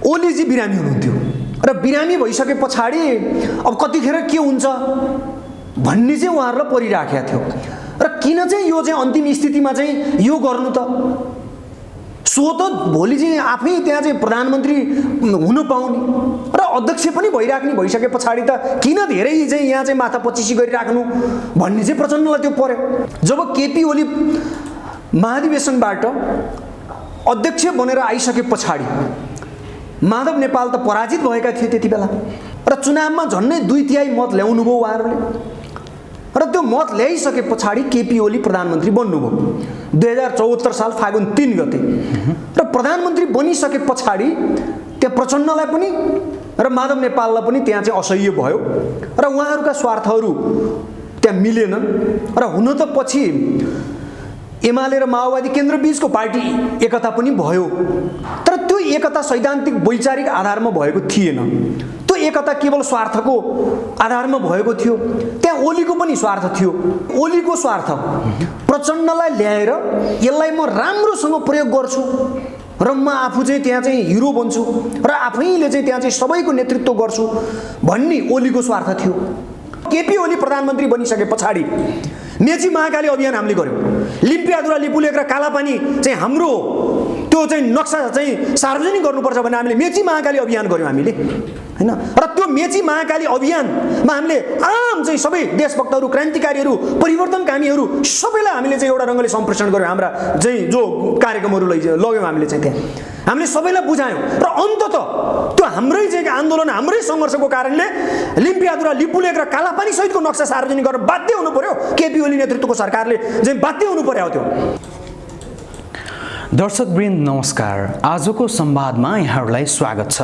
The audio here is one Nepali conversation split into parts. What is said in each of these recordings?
ओलीजी बिरामी हुनुहुन्थ्यो र बिरामी भइसके पछाडि अब कतिखेर के हुन्छ भन्ने चाहिँ उहाँहरूलाई परिराखेको थियो र किन चाहिँ यो चाहिँ अन्तिम स्थितिमा चाहिँ यो गर्नु त सो त भोलि चाहिँ आफै त्यहाँ चाहिँ प्रधानमन्त्री हुन पाउने र अध्यक्ष पनि भइसके पछाडि त किन धेरै चाहिँ यहाँ चाहिँ माथापच्चिसी गरिराख्नु भन्ने चाहिँ प्रचण्डलाई त्यो पर्यो। जब केपी ओली महाधिवेशनबाट अध्यक्ष बनेर आइसके पछाडि माधव नेपाल त पराजित भएका थिए त्यति बेला र चुनावमा झन्डै 2/3 मत ल्याउनु भयो उहाँहरूले र त्यो मत ल्याइसके पछाडि केपी ओली प्रधानमन्त्री बन्नुभयो 2074 साल फागुन 3 गते र प्रधानमन्त्री बनिसके पछाडि त्यहाँ प्रचण्डलाई पनि र माधव नेपाललाई पनि त्यहाँ चाहिँ असह्य भयो र उहाँहरूका स्वार्थहरू त्यहाँ मिलेनन् र हुन त पछि एमाले र माओवादी केन्द्र बीचको पार्टी एकता पनि भयो तर त्यो एकता सैद्धान्तिक वैचारिक आधारमा भएको थिएन। त्यो एकता केवल स्वार्थको आधारमा भएको थियो। त्यहाँ ओलीको पनि स्वार्थ थियो। ओलीको स्वार्थ प्रचण्डलाई ल्याएर यसलाई म राम्रोसँग प्रयोग गर्छु र म आफू चाहिँ त्यहाँ चाहिँ हिरो बन्छु र आफैले चाहिँ त्यहाँ चाहिँ सबैको नेतृत्व गर्छु भन्ने ओलीको स्वार्थ थियो। केपी ओली प्रधानमन्त्री बनिसके पछाडि मेची महाकाली अभियान हामीले गर्यौं। लिम्पियाधुरा लिपुलेक र कालापानी चाहिँ हाम्रो त्यो चाहिँ नक्सा चाहिँ सार्वजनिक गर्नुपर्छ भनेर हामीले मेची महाकाली अभियान गर्यौं हामीले हैन र त्यो मेची महाकाली अभियानमा हामीले आम चाहिँ सबै देशभक्तहरू क्रान्तिकारीहरू परिवर्तनकामीहरू सबैलाई हामीले चाहिँ एउटा रंगले सम्प्रेषण गर्यौं। हाम्रा चाहिँ जो कार्यक्रमहरू लग्यौं हामीले चाहिँ त्यहाँ हामीले सबैलाई बुझायौं र अन्ततः त्यो हाम्रै चाहिँ आन्दोलन हाम्रै संघर्षको कारणले लिम्पियाधुरा लिपुलेक र कालापानी सहितको नक्सा सार्वजनिक गर्न बाध्य हुनु पर्यो। केपी ओली नेतृत्वको सरकारले चाहिँ बाध्य हुनु पर्यो त्यो। दर्शकवृन्द नमस्कार, आजको संवादमा यहाँहरूलाई स्वागत छ।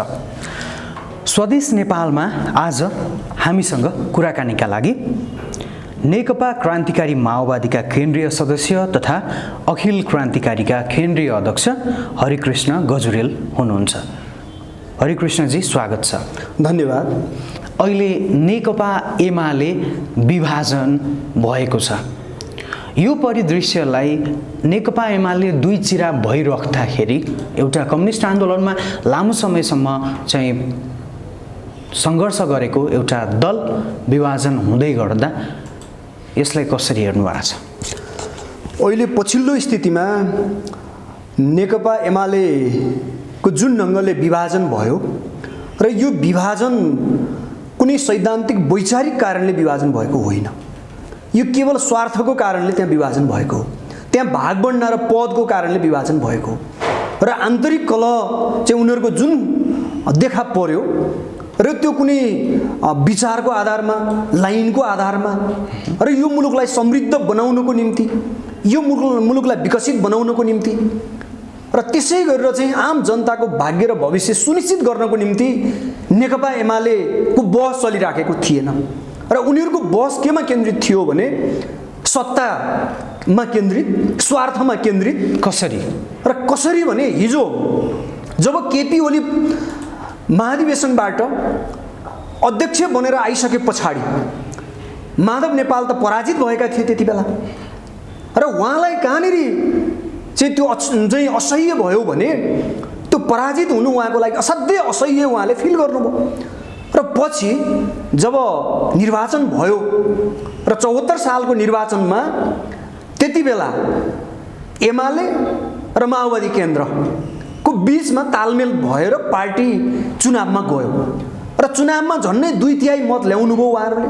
स्वदेश नेपालमा आज हामीसँग कुराकानीका लागि नेकपा क्रान्तिकारी माओवादीका केन्द्रीय सदस्य तथा अखिल क्रान्तिकारीका केन्द्रीय अध्यक्ष हरिकृष्ण गजुरेल हुनुहुन्छ। हरिकृष्णजी स्वागत छ। धन्यवाद। अहिले नेकपा एमाले विभाजन भएको छ। यो परिदृश्यलाई नेकपा एमाले दुई चिरा भइराख्दाखेरि एउटा कम्युनिस्ट आन्दोलनमा लामो समयसम्म चाहिँ संघर्ष गरेको एउटा दल विभाजन हुँदै गर्दा यसलाई कसरी हेर्नु भएको छ? अहिले पछिल्लो स्थितिमा नेकपा एमालेको जुन ढङ्गले विभाजन भयो र यो विभाजन कुनै सैद्धान्तिक वैचारिक कारणले विभाजन भएको होइन। यो केवल स्वार्थको कारणले त्यहाँ विभाजन भएको हो। त्यहाँ भागबण्डा र पदको कारणले विभाजन भएको हो र आन्तरिक कलह चाहिँ उनीहरूको जुन देखा पर्यो र त्यो कुनै विचारको आधारमा लाइनको आधारमा र यो मुलुकलाई समृद्ध बनाउनको निम्ति यो मुलुकलाई विकसित बनाउनको निम्ति र त्यसै गरेर चाहिँ आम जनताको भाग्य र भविष्य सुनिश्चित गर्नको निम्ति नेकपा एमालेको बहस चलिराखेको थिएन र उनीहरूको बहस केमा केन्द्रित थियो भने सत्तामा केन्द्रित, स्वार्थमा केन्द्रित। कसरी भने हिजो जब केपी ओली महाधिवेशनबाट अध्यक्ष बनेर आइसके पछाडि माधव नेपाल त पराजित भएका थिए त्यति बेला र उहाँलाई कहाँनिर चाहिँ त्यो चाहिँ असह्य भयो भने त्यो पराजित हुनु उहाँको लागि असाध्यै असह्य उहाँले फिल गर्नुभयो र पछि जब निर्वाचन भयो र 74 सालको निर्वाचनमा त्यति बेला एमाले र माओवादी केन्द्रको बीचमा तालमेल भएर पार्टी चुनावमा गयो र चुनावमा झन्डै 2/3 मत ल्याउनु भयो उहाँहरूले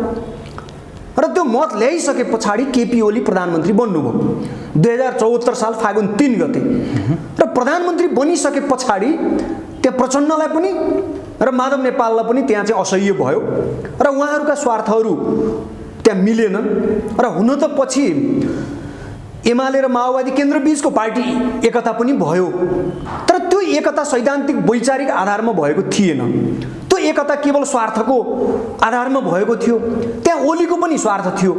र त्यो मत ल्याइसके पछाडि केपी ओली प्रधानमन्त्री बन्नुभयो 2074 साल फागुन 3 गते र प्रधानमन्त्री बनिसके पछाडि त्यहाँ प्रचण्डलाई पनि र माधव नेपाललाई पनि त्यहाँ चाहिँ असह्य भयो र उहाँहरूका स्वार्थहरू त्यहाँ मिलेनन् र हुन त पछि एमाले र माओवादी केन्द्र बीचको पार्टी एकता पनि भयो तर त्यो एकता सैद्धान्तिक वैचारिक आधारमा भएको थिएन। त्यो एकता केवल स्वार्थको आधारमा भएको थियो। त्यहाँ ओलीको पनि स्वार्थ थियो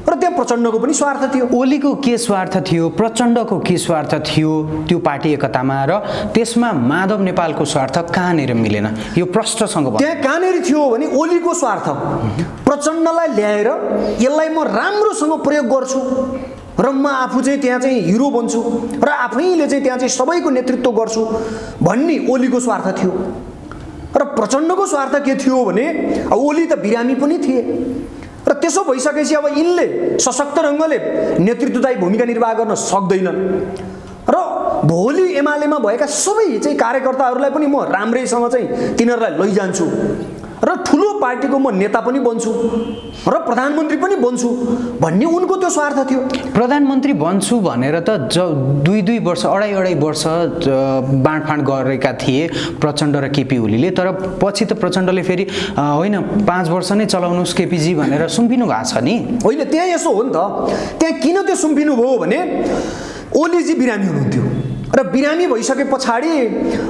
र त्यहाँ प्रचण्डको पनि स्वार्थ थियो। ओलीको के स्वार्थ थियो, प्रचण्डको के स्वार्थ थियो त्यो पार्टी एकतामा र त्यसमा माधव नेपालको स्वार्थ कहाँनिर मिलेन? यो प्रश्नसँग त्यहाँ कहाँनिर थियो भने ओलीको स्वार्थ प्रचण्डलाई ल्याएर यसलाई म राम्रोसँग प्रयोग गर्छु र म आफू चाहिँ त्यहाँ चाहिँ हिरो बन्छु र आफैले चाहिँ त्यहाँ चाहिँ सबैको नेतृत्व गर्छु भन्ने ओलीको स्वार्थ थियो र प्रचण्डको स्वार्थ के थियो भने ओली त बिरामी पनि थिए र त्यसो भइसकेपछि अब यिनले सशक्त ढङ्गले नेतृत्वदायी भूमिका निर्वाह गर्न सक्दैनन् र भोलि एमालेमा भएका सबै चाहिँ कार्यकर्ताहरूलाई पनि म राम्रैसँग चाहिँ तिनीहरूलाई लैजान्छु र ठुलो पार्टीको म नेता पनि बन्छु र प्रधानमन्त्री पनि बन्छु भन्ने उनको त्यो स्वार्थ थियो। प्रधानमन्त्री बन्छु भनेर त दुई वर्ष अढाई वर्ष बाँडफाँड गरेका थिए प्रचण्ड र केपी ओलीले, तर पछि त प्रचण्डले फेरि होइन 5 वर्ष नै चलाउनुहोस् केपीजी भनेर सुम्पिनु भएको छ नि। होइन, त्यहाँ यसो हो नि त, त्यहाँ किन त्यो सुम्पिनु भयो भने ओलीजी बिरामी हुनुहुन्थ्यो र बिरामी भइसके पछाडि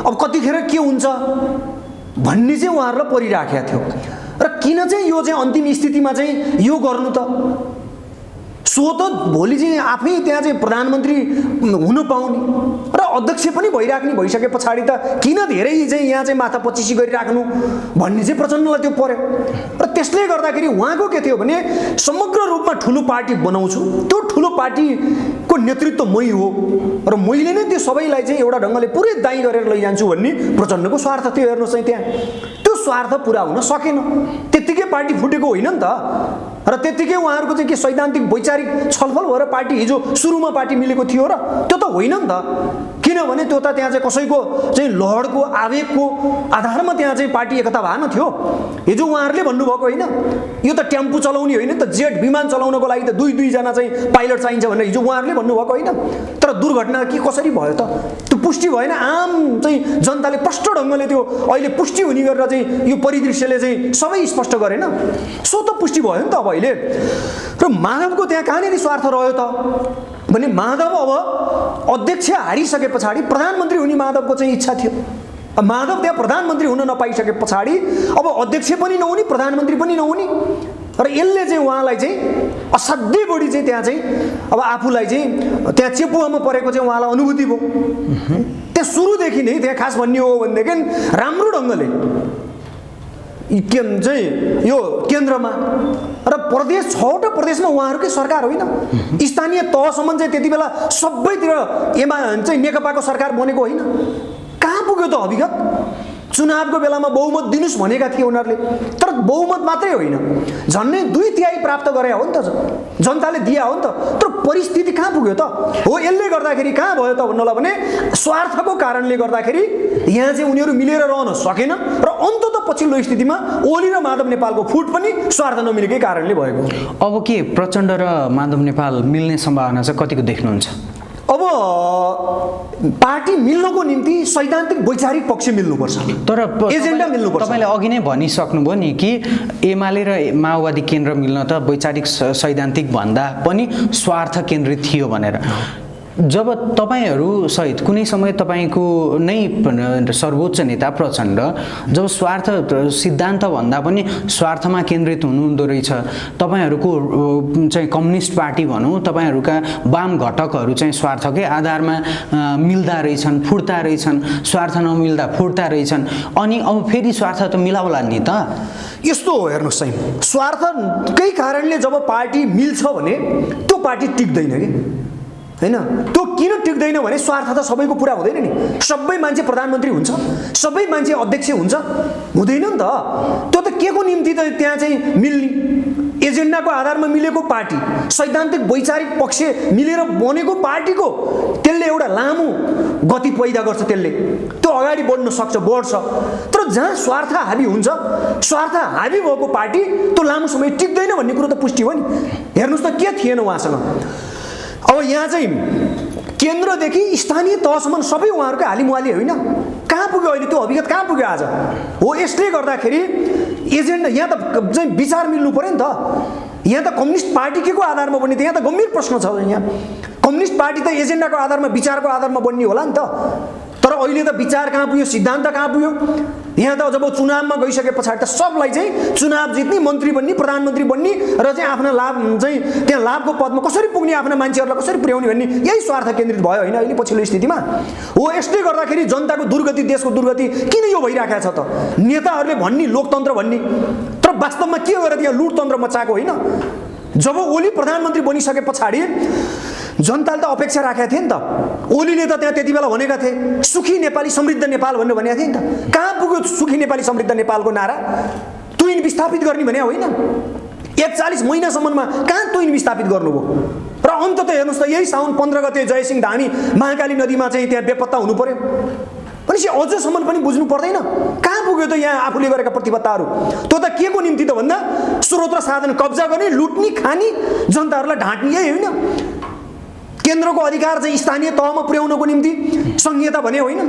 अब कतिखेर के हुन्छ भन्ने चाहिँ उहाँहरूलाई परिराखेको थियो र किन चाहिँ यो चाहिँ अन्तिम स्थितिमा चाहिँ यो गर्नु त, सो त भोलि चाहिँ आफै त्यहाँ चाहिँ प्रधानमन्त्री हुन पाउने र अध्यक्ष पनि भइराख्ने भइसके पछाडि त किन धेरै चाहिँ यहाँ चाहिँ माथा पचिसी गरिराख्नु भन्ने चाहिँ प्रचण्डलाई त्यो पर्यो र त्यसले गर्दाखेरि उहाँको के थियो भने समग्र रूपमा ठुलो पार्टी बनाउँछु, त्यो ठुलो पार्टीको नेतृत्व मै हो र मैले नै त्यो सबैलाई चाहिँ एउटा ढङ्गले पुरै दाइँ गरेर लैजान्छु भन्ने प्रचण्डको स्वार्थ थियो। हेर्नुहोस् है, त्यहाँ त्यो स्वार्थ पुरा हुन सकेन, त्यत्तिकै पार्टी फुटेको होइन नि त र त्यत्तिकै उहाँहरूको चाहिँ के सैद्धान्तिक वैचारिक छलफल भएर पार्टी हिजो सुरुमा पार्टी मिलेको थियो र त्यो त होइन नि त, किनभने त्यो त त्यहाँ चाहिँ कसैको चाहिँ लहरको आवेगको आधारमा त्यहाँ चाहिँ पार्टी एकता भएन थियो। हिजो उहाँहरूले भन्नुभएको होइन, यो त टेम्पो चलाउने होइन त, जेट विमान चलाउनको लागि त दुई जना चाहिँ पाइलट चाहिन्छ भनेर हिजो उहाँहरूले भन्नुभएको होइन, तर दुर्घटना के कसरी भयो त त्यो पुष्टि भएन। आम चाहिँ जनताले प्रष्ट ढङ्गले त्यो अहिले पुष्टि हुने गरेर चाहिँ यो परिदृश्यले चाहिँ सबै स्पष्ट गरेन, सो त पुष्टि भयो नि त अब अहिले। र माधवको त्यहाँ कहाँनिर स्वार्थ रह्यो त भने माधव अब अध्यक्ष हारिसके पछाडि प्रधानमन्त्री हुने माधवको चाहिँ इच्छा थियो। माधव त्यहाँ प्रधानमन्त्री हुन नपाइसके पछाडि अब अध्यक्ष पनि नहुने प्रधानमन्त्री पनि नहुने र यसले चाहिँ उहाँलाई चाहिँ असाध्यै बढी चाहिँ त्यहाँ चाहिँ अब आफूलाई चाहिँ त्यहाँ चेपुवामा परेको चाहिँ उहाँलाई अनुभूति भयो। त्यहाँ सुरुदेखि नै त्यहाँ खास भन्ने हो भनेदेखि राम्रो ढङ्गले चाहिँ यो केन्द्रमा र प्रदेश 6वटा प्रदेशमा उहाँहरूकै सरकार होइन, स्थानीय तहसम्म चाहिँ त्यति बेला सबैतिर चाहिँ नेकपाको सरकार बनेको होइन। कहाँ पुग्यो त अभिगत? चुनावको बेलामा बहुमत दिनुस् भनेका थिए उनीहरूले, तर बहुमत मात्रै होइन झन्नै 2/3 प्राप्त गरे हो नि त, जनताले दिया हो नि त, तर परिस्थिति कहाँ पुग्यो त? हो, यसले गर्दाखेरि कहाँ भयो त भन्नुलाई भने स्वार्थको कारणले गर्दाखेरि यहाँ चाहिँ उनीहरू मिलेर रहन सकेनन् र अन्तत पछिल्लो स्थितिमा ओली र माधव नेपालको फुट पनि स्वार्थ नमिलेकै कारणले भएको। अब के प्रचण्ड र माधव नेपाल मिल्ने सम्भावना चाहिँ कतिको देख्नुहुन्छ? अब पार्टी मिल्नको निम्ति सैद्धान्तिक वैचारिक पक्ष मिल्नुपर्छ, तर एजेन्डा मिल्नुपर्छ। तपाईँले अघि नै भनिसक्नुभयो नि कि एमाले र माओवादी केन्द्र मिल्न त वैचारिक सैद्धान्तिक भन्दा पनि स्वार्थ केन्द्रित थियो भनेर। जब तपाईँहरू सहित कुनै समय तपाईँको नै सर्वोच्च नेता प्रचण्ड जब स्वार्थ सिद्धान्त भन्दा पनि स्वार्थमा केन्द्रित हुनुहुँदो रहेछ, तपाईँहरूको चाहिँ कम्युनिस्ट पार्टी भनौँ, तपाईँहरूका वाम घटकहरू चाहिँ स्वार्थकै आधारमा मिल्दा रहेछन्, फुट्दा रहेछन्, स्वार्थ नमिल्दा फुट्दा रहेछन्, अनि अब फेरि स्वार्थ त मिलाउला नि त। यस्तो हो, हेर्नुहोस् है, स्वार्थकै कारणले जब पार्टी मिल्छ भने त्यो पार्टी टिक्दैन कि होइन। त्यो किन टिक्दैन भने स्वार्थ त सबैको पुरा हुँदैन नि, सबै मान्छे प्रधानमन्त्री हुन्छ, सबै मान्छे अध्यक्ष हुन्छ, हुँदैन नि त। त्यो त के को निम्ति त त्यहाँ चाहिँ मिल्ने? एजेन्डाको आधारमा मिलेको पार्टी, सैद्धान्तिक वैचारिक पक्ष मिलेर बनेको पार्टीको त्यसले एउटा लामो गति पैदा गर्छ, त्यसले त्यो अगाडि बढ्न सक्छ, बढ्छ। तर जहाँ स्वार्थ हाबी हुन्छ, स्वार्थ हाबी भएको पार्टी त्यो लामो समय टिक्दैन भन्ने कुरो त पुष्टि हो नि। हेर्नुहोस् त के थिएन उहाँसँग। अब यहाँ चाहिँ केन्द्रदेखि स्थानीय तहसम्म सबै उहाँहरूकै हालिमुहाली होइन, कहाँ पुग्यो अहिले त्यो अभिगत कहाँ पुग्यो आज? हो, यसले गर्दाखेरि एजेन्डा यहाँ त चाहिँ विचार मिल्नु पर्यो नि त। यहाँ त कम्युनिस्ट पार्टी के को आधारमा बन्ने? यहाँ त गम्भीर प्रश्न छ। यहाँ कम्युनिस्ट पार्टी त एजेन्डाको आधारमा विचारको आधारमा बन्ने होला नि त, तर अहिले त विचार कहाँ पुग्यो, सिद्धान्त कहाँ पुग्यो? यहाँ त जब चुनावमा गइसके पछाडि त सबलाई चाहिँ चुनाव जित्ने, मन्त्री बन्ने, प्रधानमन्त्री बन्ने र चाहिँ आफ्ना लाभ चाहिँ त्यहाँ लाभको पदमा कसरी पुग्ने, आफ्ना मान्छेहरूलाई कसरी पुर्याउने भन्ने यही स्वार्थ केन्द्रित भयो होइन अहिले पछिल्लो स्थितिमा। हो, यसले गर्दाखेरि जनताको दुर्गति, देशको दुर्गति किन यो भइरहेको छ त? नेताहरूले भन्ने लोकतन्त्र भन्ने, तर वास्तवमा के गरेर त्यहाँ लुटतन्त्र मचाएको होइन। जब ओली प्रधानमन्त्री बनिसके पछाडि जनताले त अपेक्षा राखेका थिए नि त, ओलीले त त्यहाँ त्यति बेला भनेका थिए सुखी नेपाली समृद्ध नेपाल भनेर भनेका थिए नि त। कहाँ पुग्यो सुखी नेपाली समृद्ध नेपालको नारा? तुइन विस्थापित गर्ने भने होइन। 41 महिनासम्ममा कहाँ तुइन विस्थापित गर्नुभयो? र अन्तत हेर्नुहोस् त यही साउन 15 गते जयसिंह धामी महाकाली नदीमा चाहिँ त्यहाँ बेपत्ता हुनु पर्यो भनेपछि अझसम्म पनि बुझ्नु पर्दैन कहाँ पुग्यो त यहाँ आफूले गरेका प्रतिबद्धताहरू? त्यो त के को निम्ति त भन्दा स्रोत र साधन कब्जा गर्ने, लुट्ने, खाने, जनताहरूलाई ढाँट्ने, यही होइन? केन्द्रको अधिकार चाहिँ स्थानीय तहमा पुर्याउनको निम्ति संहिता भने होइन?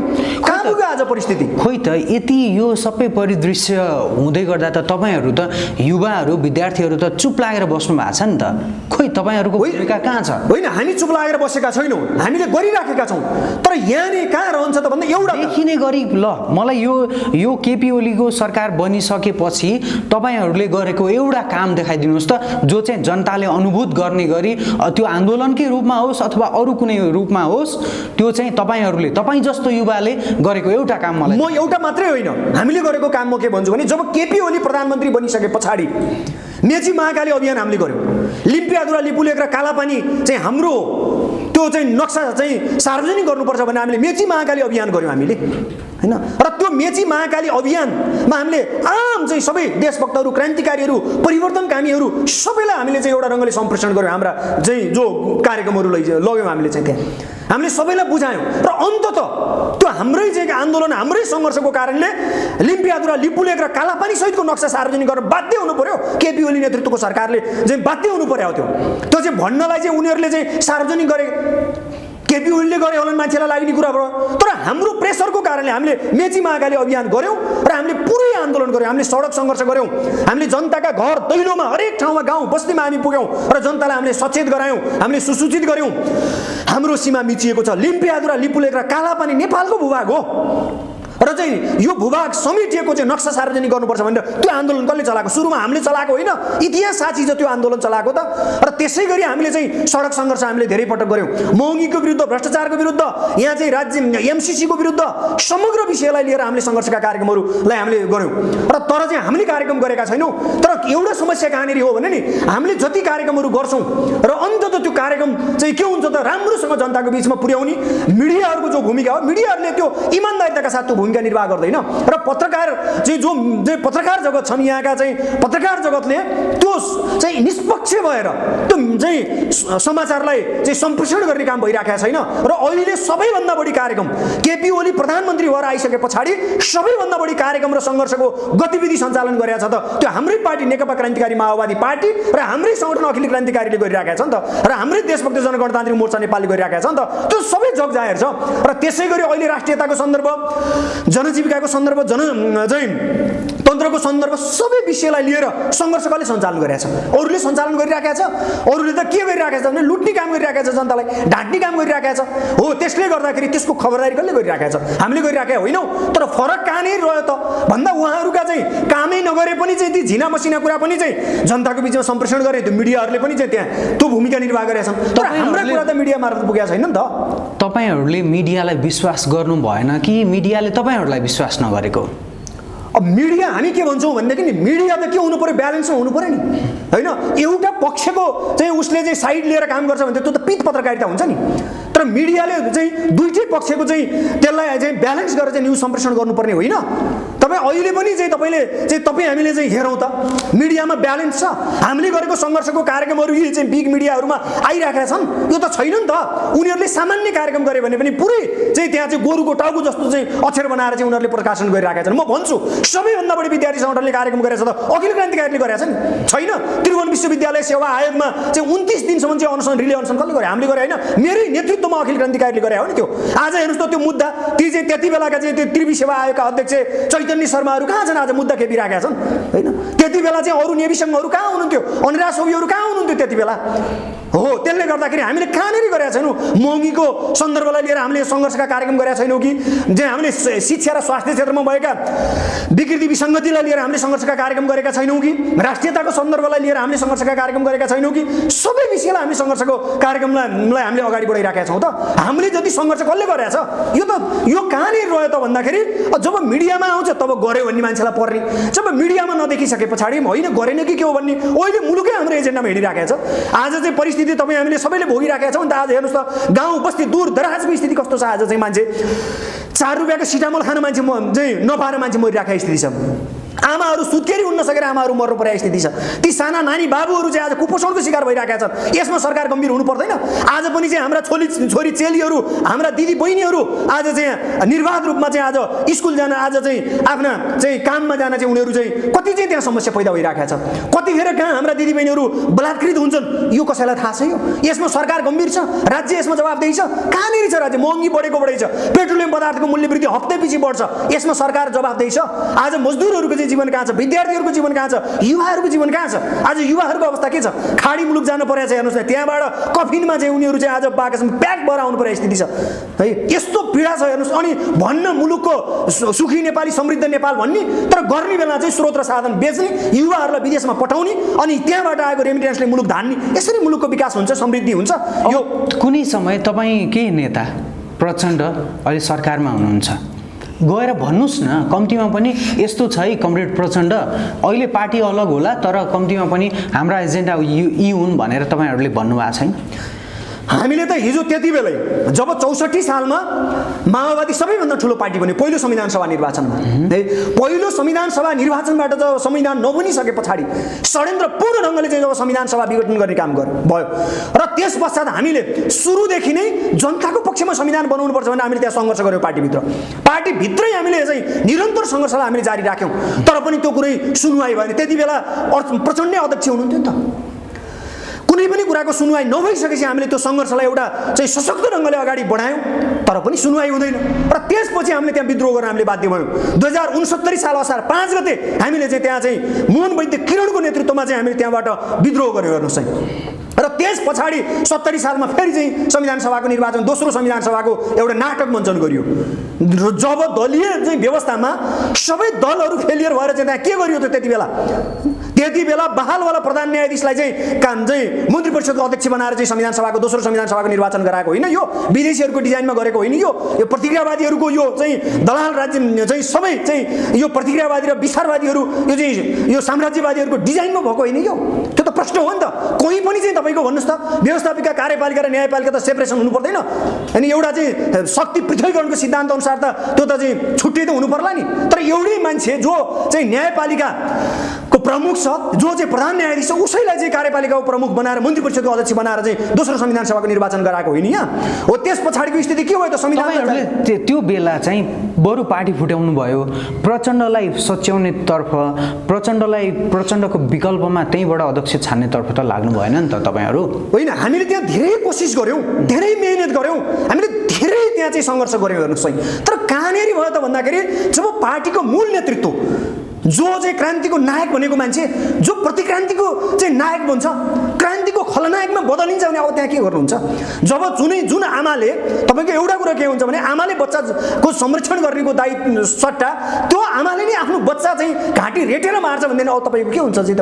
कहाँ पुग्यो आज परिस्थिति? खोइ त यति यो सबै परिदृश्य हुँदै गर्दा त तपाईँहरू त युवाहरू विद्यार्थीहरू त चुप लागेर बस्नु भएको छ नि त। खोइ तपाईँहरूको भूमिका कहाँ छ? होइन, हामी चुप लागेर बसेका छैनौँ, हामीले गरिराखेका छौँ। तर यहाँनिर कहाँ रहन्छ त भन्दा एउटा देखिने गरी ल मलाई यो केपी ओलीको सरकार बनिसकेपछि तपाईँहरूले गरेको एउटा काम देखाइदिनुहोस् त, जो चाहिँ जनताले अनुभूत गर्ने गरी त्यो आन्दोलनकै रूपमा होस् अथवा अरू कुनै रूपमा होस्, त्यो चाहिँ तपाईँ जस्तो युवाले गरेको एउटा काम मलाई। म एउटा मात्रै होइन, हामीले गरेको काम म के भन्छु भने जब केपी ओली प्रधानमन्त्री बनिसके पछाडि मेची महाकाली अभियान हामीले गर्यौँ। लिम्पियाधुरा लिपुलेक र कालापानी चाहिँ हाम्रो त्यो चाहिँ नक्सा चाहिँ सार्वजनिक गर्नुपर्छ भने हामीले मेची महाकाली अभियान गर्यौँ हामीले, होइन? र त्यो मेची महाकाली अभियानमा हामीले आम चाहिँ सबै देशभक्तहरू, क्रान्तिकारीहरू, परिवर्तनकामीहरू सबैलाई हामीले चाहिँ एउटा रङ्गले सम्प्रेषण गर्यौँ। हाम्रा चाहिँ जो कार्यक्रमहरू लग्यौँ हामीले चाहिँ त्यहाँ हामीले सबैलाई बुझायौँ। र अन्तत त्यो हाम्रै चाहिँ आन्दोलन, हाम्रै सङ्घर्षको कारणले लिम्पियाधुरा लिपुलेक र कालापानी सहितको नक्सा सार्वजनिक गर्न बाध्य हुनु पर्यो। केपी ओली नेतृत्वको सरकारले चाहिँ बाध्य हुनु पर्यो। त्यो चाहिँ भन्नलाई चाहिँ उनीहरूले चाहिँ सार्वजनिक गरे, केपी ओलीले गरे होला मान्छेलाई लाग्ने कुरा भयो। तर हाम्रो प्रेसरको कारणले हामीले मेची महाकाली अभियान गऱ्यौँ र हामीले पुरै आन्दोलन गऱ्यौँ, हामीले सडक सङ्घर्ष गऱ्यौँ, हामीले जनताका घर दैलोमा हरेक ठाउँमा गाउँ बस्तीमा हामी पुग्यौँ र जनतालाई हामीले सचेत गरायौँ, हामीले सुसूचित गऱ्यौँ। हाम्रो सीमा मिचिएको छ। लिम्पियाधुरा लिपुलेक र कालापानी नेपालको भूभाग हो र चाहिँ यो भूभाग समेटिएको चाहिँ नक्सा सार्वजनिक गर्नुपर्छ भनेर त्यो आन्दोलन कसले चलाएको? सुरुमा हामीले चलाएको होइन, इतिहास साक्षी जो त्यो आन्दोलन चलाएको त। र त्यसै गरी हामीले चाहिँ सडक सङ्घर्ष हामीले धेरै पटक गऱ्यौँ, महँगीको विरुद्ध, भ्रष्टाचारको विरुद्ध, यहाँ चाहिँ राज्य एमसिसीको विरुद्ध समग्र विषयलाई लिएर हामीले सङ्घर्षका कार्यक्रमहरूलाई हामीले गऱ्यौँ। र तर चाहिँ हामीले कार्यक्रम गरेका छैनौँ। तर एउटा समस्या कहाँनिर हो भने नि हामीले जति कार्यक्रमहरू गर्छौँ र अन्तत त्यो कार्यक्रम चाहिँ के हुन्छ त राम्रोसँग जनताको बिचमा पुर्याउने मिडियाहरूको जो भूमिका हो, मिडियाहरूले त्यो इमान्दारिताका साथ त्यो भूमिका निर्वाह गर्दैन। र पत्रकार चाहिँ जो पत्रकार जगत छन्, यहाँका चाहिँ पत्रकार जगतले त्यो चाहिँ निष्पक्ष भएर त्यो चाहिँ समाचारलाई चाहिँ सम्प्रेषण गर्ने काम भइरहेको छैन। र अहिले सबैभन्दा बढी कार्यक्रम केपी ओली प्रधानमन्त्री भएर आइसके पछाडि सबैभन्दा बढी कार्यक्रम र सङ्घर्षको गतिविधि सञ्चालन गरेका छ त त्यो हाम्रै पार्टी नेकपा क्रान्तिकारी माओवादी पार्टी र हाम्रै सङ्गठन अखिल क्रान्तिकारीले गरिरहेका छन् त, र हाम्रै देशभक्त जनगणतान्त्रिक मोर्चा नेपालले गरिरहेका छन् त। त्यो सबै जग जाहेर छ। र त्यसै गरी अहिले राष्ट्रियताको सन्दर्भ, जनजीविकाको सन्दर्भ, चाहिँ तन्त्रको सन्दर्भ सबै विषयलाई लिएर सङ्घर्ष कसले सञ्चालन गरिरहेको छ? अरूले सञ्चालन गरिरहेका छ। अरूले त के गरिरहेका छ भने लुट्ने काम गरिरहेका छ, जनतालाई ढाँट्ने काम गरिरहेका छ। हो, त्यसले गर्दाखेरि त्यसको खबरदारी कसले गरिरहेका छ? हामीले गरिरहेका होइनौँ। तर फरक कहाँनिर रह्यो त भन्दा उहाँहरूका चाहिँ कामै नगरे पनि चाहिँ ती झिना मसिना कुरा पनि चाहिँ जनताको बिचमा सम्प्रेषण गरे, त्यो मिडियाहरूले पनि चाहिँ त्यहाँ त्यो भूमिका निर्वाह गरेका छन्। तर हाम्रा कुरा त मिडिया मार्फत पुगेका छैन नि त। तपाईँहरूले मिडियालाई विश्वास गर्नु भएन कि मिडियाले तपाईँहरूलाई विश्वास नगरेको? अब मिडिया हामी के भन्छौँ भनेदेखि नि मिडिया त के हुनु पर्यो, ब्यालेन्समा हुनु पर्यो नि, होइन? एउटा पक्षको चाहिँ उसले चाहिँ साइड लिएर काम गर्छ भने त्यो त पित पत्रकारिता हुन्छ नि। तर मिडियाले चाहिँ दुईटै पक्षको चाहिँ त्यसलाई चाहिँ ब्यालेन्स गरेर चाहिँ न्युज सम्प्रेषण गर्नुपर्ने होइन। तपाईँ अहिले पनि चाहिँ तपाईँ हामीले चाहिँ हेरौँ त मिडियामा ब्यालेन्स छ। हामीले गरेको सङ्घर्षको कार्यक्रमहरू यी चाहिँ बिग मिडियाहरूमा आइरहेका छन्, यो त छैन नि त। उनीहरूले सामान्य कार्यक्रम गरे भने पनि पुरै चाहिँ त्यहाँ चाहिँ गोरुको टाउको जस्तो चाहिँ अक्षर बनाएर चाहिँ उनीहरूले प्रकाशन गरिरहेका छन्। म भन्छु सबैभन्दा बढी विद्यार्थी सङ्गठनले कार्यक्रम गरेछ त अखिल क्रान्तिकारीले गरेका छन् छैन? त्रिभुवन विश्वविद्यालय सेवा आयोगमा चाहिँ 29 दिनसम्म चाहिँ अनसन रिले अनसन कसले गरे? हामीले गरे होइन, मेरै नेतृत्वमा अखिल क्रान्तिकारीले गरे हो नि त्यो। आज हेर्नुहोस् त त्यो मुद्दा ती चाहिँ त्यति बेलाका चाहिँ त्यो त्रिवी सेवा आयोगका अध्यक्ष चैतन्य शर्माहरू कहाँ छन्? आज मुद्दा खेपिरहेका छन्, होइन? त्यति बेला चाहिँ अरू नेभी सङ्घहरू कहाँ हुनुहुन्थ्यो? अनुराग सौवीहरू कहाँ हुनुहुन्थ्यो त्यति बेला? हो, त्यसले गर्दाखेरि हामीले कहाँनिर गरेका छैनौँ? महँगीको सन्दर्भलाई लिएर हामीले सङ्घर्षका कार्यक्रम गरेका छैनौँ कि? चाहिँ हामीले शिक्षा र स्वास्थ्य क्षेत्रमा भएका विकृति विसङ्गतिलाई लिएर हामीले सङ्घर्षका कार्यक्रम गरेका छैनौँ कि? राष्ट्रियताको सन्दर्भलाई लिएर हामीले सङ्घर्षका कार्यक्रम गरेका छैनौँ कि? सबै विषयलाई हामी सङ्घर्षको कार्यक्रमलाई हामीले अगाडि बढाइरहेका छौँ त। हामीले जति सङ्घर्ष कसले गरेका छ? यो कहाँनिर रह्यो त भन्दाखेरि जब मिडियामा आउँछ तब गर्यो भन्ने मान्छेलाई पर्ने, जब मिडियामा नदेखिसके पछाडि होइन गरेन कि के हो भन्ने अहिले मुलुकै हाम्रो एजेन्डामा हिँडिराखेको छ। आज चाहिँ परिस्थिति तपाईँ हामीले सबैले भोगिराखेका छौँ नि त। आज हेर्नुहोस् त गाउँ बस्ती दूर दराजको स्थिति कस्तो छ। आज चाहिँ मान्छे 4 रुपियाँको सिटामल खान मान्छे चाहिँ नपाएर मान्छे मरिराखेको स्थिति छ। आमाहरू सुत्केरी उठ्न सकेर आमाहरू मर्नु परेको स्थिति छ। ती साना नानी बाबुहरू चाहिँ आज कुपोषणको शिकार भइरहेका छन्। यसमा सरकार गम्भीर हुनु पर्दैन? आज पनि चाहिँ हाम्रा छोरी चेलीहरू, हाम्रा दिदी बहिनीहरू आज चाहिँ निर्वाध रूपमा चाहिँ आज स्कुल जान, आज चाहिँ आफ्ना चाहिँ काममा जान चाहिँ उनीहरू चाहिँ कति चाहिँ त्यहाँ समस्या पैदा भइरहेको छ। कतिखेर कहाँ हाम्रा दिदी बहिनीहरू बलात्कृत हुन्छन्, यो कसैलाई थाहा छ? यसमा सरकार गम्भीर छ? राज्य यसमा जवाबदेही छ? कहाँनिर छ राज्य? महँगी बढेको बढै छ, पेट्रोलियम पदार्थको मूल्य वृद्धि हप्तै पछि बढ्छ, यसमा सरकार जवाबदेही छ? आज मजदुरहरूको जीवन कहाँ छ? विद्यार्थीहरूको जीवन कहाँ छ? युवाहरूको जीवन कहाँ छ? आज युवाहरूको अवस्था के छ? खाडी मुलुक जानु परेको छ। हेर्नुहोस् न, त्यहाँबाट कफिनमा चाहिँ उनीहरू चाहिँ आज बाकसमा प्याक भएर आउनु परेको स्थिति छ है। यस्तो पीडा छ हेर्नुहोस्। अनि भन्न मुलुकको सुखी नेपाली समृद्ध नेपाल भन्ने, तर गर्ने बेला चाहिँ स्रोत र साधन बेच्ने, युवाहरूलाई विदेशमा पठाउने, अनि त्यहाँबाट आएको रेमिटेन्सले मुलुक धान्ने। यसरी मुलुकको विकास हुन्छ, समृद्धि हुन्छ। यो कुनै समय तपाईँ के नेता प्रचण्ड अहिले सरकारमा हुनुहुन्छ, गएर भन्नुहोस् न कम्तीमा पनि यस्तो छ है कमरेड प्रचण्ड, अहिले पार्टी अलग होला तर कम्तीमा पनि हाम्रा एजेन्डा यी हुन् भनेर तपाईँहरूले भन्नुभएको छैन? हामीले त हिजो त्यति बेलै जब 64 सालमा माओवादी सबैभन्दा ठुलो पार्टी बन्यो पहिलो संविधान सभा निर्वाचनमा, पहिलो संविधान सभा निर्वाचनबाट जब संविधान नबनिसके पछाडि षड्यन्त्रपूर्ण ढङ्गले चाहिँ जब संविधान सभा विघटन गर्ने काम भयो र त्यस पश्चात हामीले सुरुदेखि नै जनताको पक्षमा संविधान बनाउनुपर्छ भनेर हामीले त्यहाँ सङ्घर्ष गऱ्यौँ। पार्टीभित्रै हामीले चाहिँ निरन्तर सङ्घर्षलाई हामीले जारी राख्यौँ, तर पनि त्यो कुरै सुनवाई भएन। त्यति बेला प्रचण्डै अध्यक्ष हुनुहुन्थ्यो नि त। कुनै पनि कुराको सुनवाई नभइसकेपछि हामीले त्यो सङ्घर्षलाई एउटा चाहिँ सशक्त ढङ्गले अगाडि बढायौँ, तर पनि सुनवाई हुँदैन। र त्यसपछि हामीले त्यहाँ विद्रोह गर्न हामीले बाध्य भयौँ। 2069 साल असार 5 गते हामीले चाहिँ त्यहाँ चाहिँ मोहन वैद्य किरणको नेतृत्वमा चाहिँ हामीले त्यहाँबाट विद्रोह गऱ्यौँ। हेर्नुहोस् है। र त्यस पछाडि 70 सालमा फेरि चाहिँ संविधान सभाको निर्वाचन, दोस्रो संविधान सभाको एउटा नाटक मञ्चन गरियो। जब दलीय चाहिँ व्यवस्थामा सबै दलहरू फेलियर भएर चाहिँ त्यहाँ के गरियो त त्यति बेला बहालवाला प्रधान न्यायाधीशलाई चाहिँ मन्त्री परिषदको अध्यक्ष बनाएर चाहिँ संविधान सभाको दोस्रो संविधान सभाको निर्वाचन गराएको होइन। यो विदेशीहरूको डिजाइनमा गरेको होइन। यो प्रतिक्रियावादीहरूको यो चाहिँ दलाल राज्य चाहिँ सबै चाहिँ यो प्रतिक्रियावादी र विस्तारवादीहरू यो चाहिँ यो साम्राज्यवादीहरूको डिजाइनमा भएको होइन। यो त्यो त प्रश्न हो नि त। कोही पनि चाहिँ तपाईँको भन्नुहोस् त व्यवस्थापिका कार्यपालिका र न्यायपालिका त सेपरेसन हुनु पर्दैन? अनि एउटा चाहिँ शक्ति पृथकीकरणको सिद्धान्त अनुसार त त्यो त चाहिँ छुट्टै त हुनु पर्ला नि। तर एउटै मान्छे जो चाहिँ न्यायपालिकाको प्रमुख छ, जो चाहिँ प्रधान न्यायाधीश छ, उसैलाई चाहिँ कार्यपालिकाको प्रमुख बनाएर मन्त्री परिषदको अध्यक्ष बनाएर चाहिँ दोस्रो संविधान सभाको निर्वाचन गराएको होइन यहाँ हो। त्यस पछाडिको स्थिति के भयो त? संविधानले त्यो बेला चाहिँ बरु पार्टी फुट्याउनु भयो, प्रचण्डलाई सच्याउने तर्फ, प्रचण्डको विकल्पमा त्यहीँबाट अध्यक्ष छान्नेतर्फ त लाग्नु भएन नि त तपाईँहरू? होइन, हामीले त्यहाँ धेरै कोसिस गऱ्यौँ, धेरै मेहनत गऱ्यौँ, हामीले धेरै त्यहाँ चाहिँ सङ्घर्ष गऱ्यौँ। हेर्नुहोस् है। तर कहाँनिर भयो त भन्दाखेरि जब पार्टीको मूल नेतृत्व, जो चाहिँ क्रान्तिको नायक भनेको मान्छे, जो प्रतिक्रान्तिको चाहिँ नायक बन्छ, क्रान्तिको खलनायकमा बदलिन्छ भने अब त्यहाँ के गर्नुहुन्छ? जब जुन आमाले, तपाईँको एउटा कुरा के हुन्छ भने आमाले बच्चाको संरक्षण गर्नेको दायित्व सट्टा त्यो आमाले नै आफ्नो बच्चा चाहिँ घाँटी रेटेर मार्छ भन्दैन, अब तपाईँको के हुन्छ चाहिँ?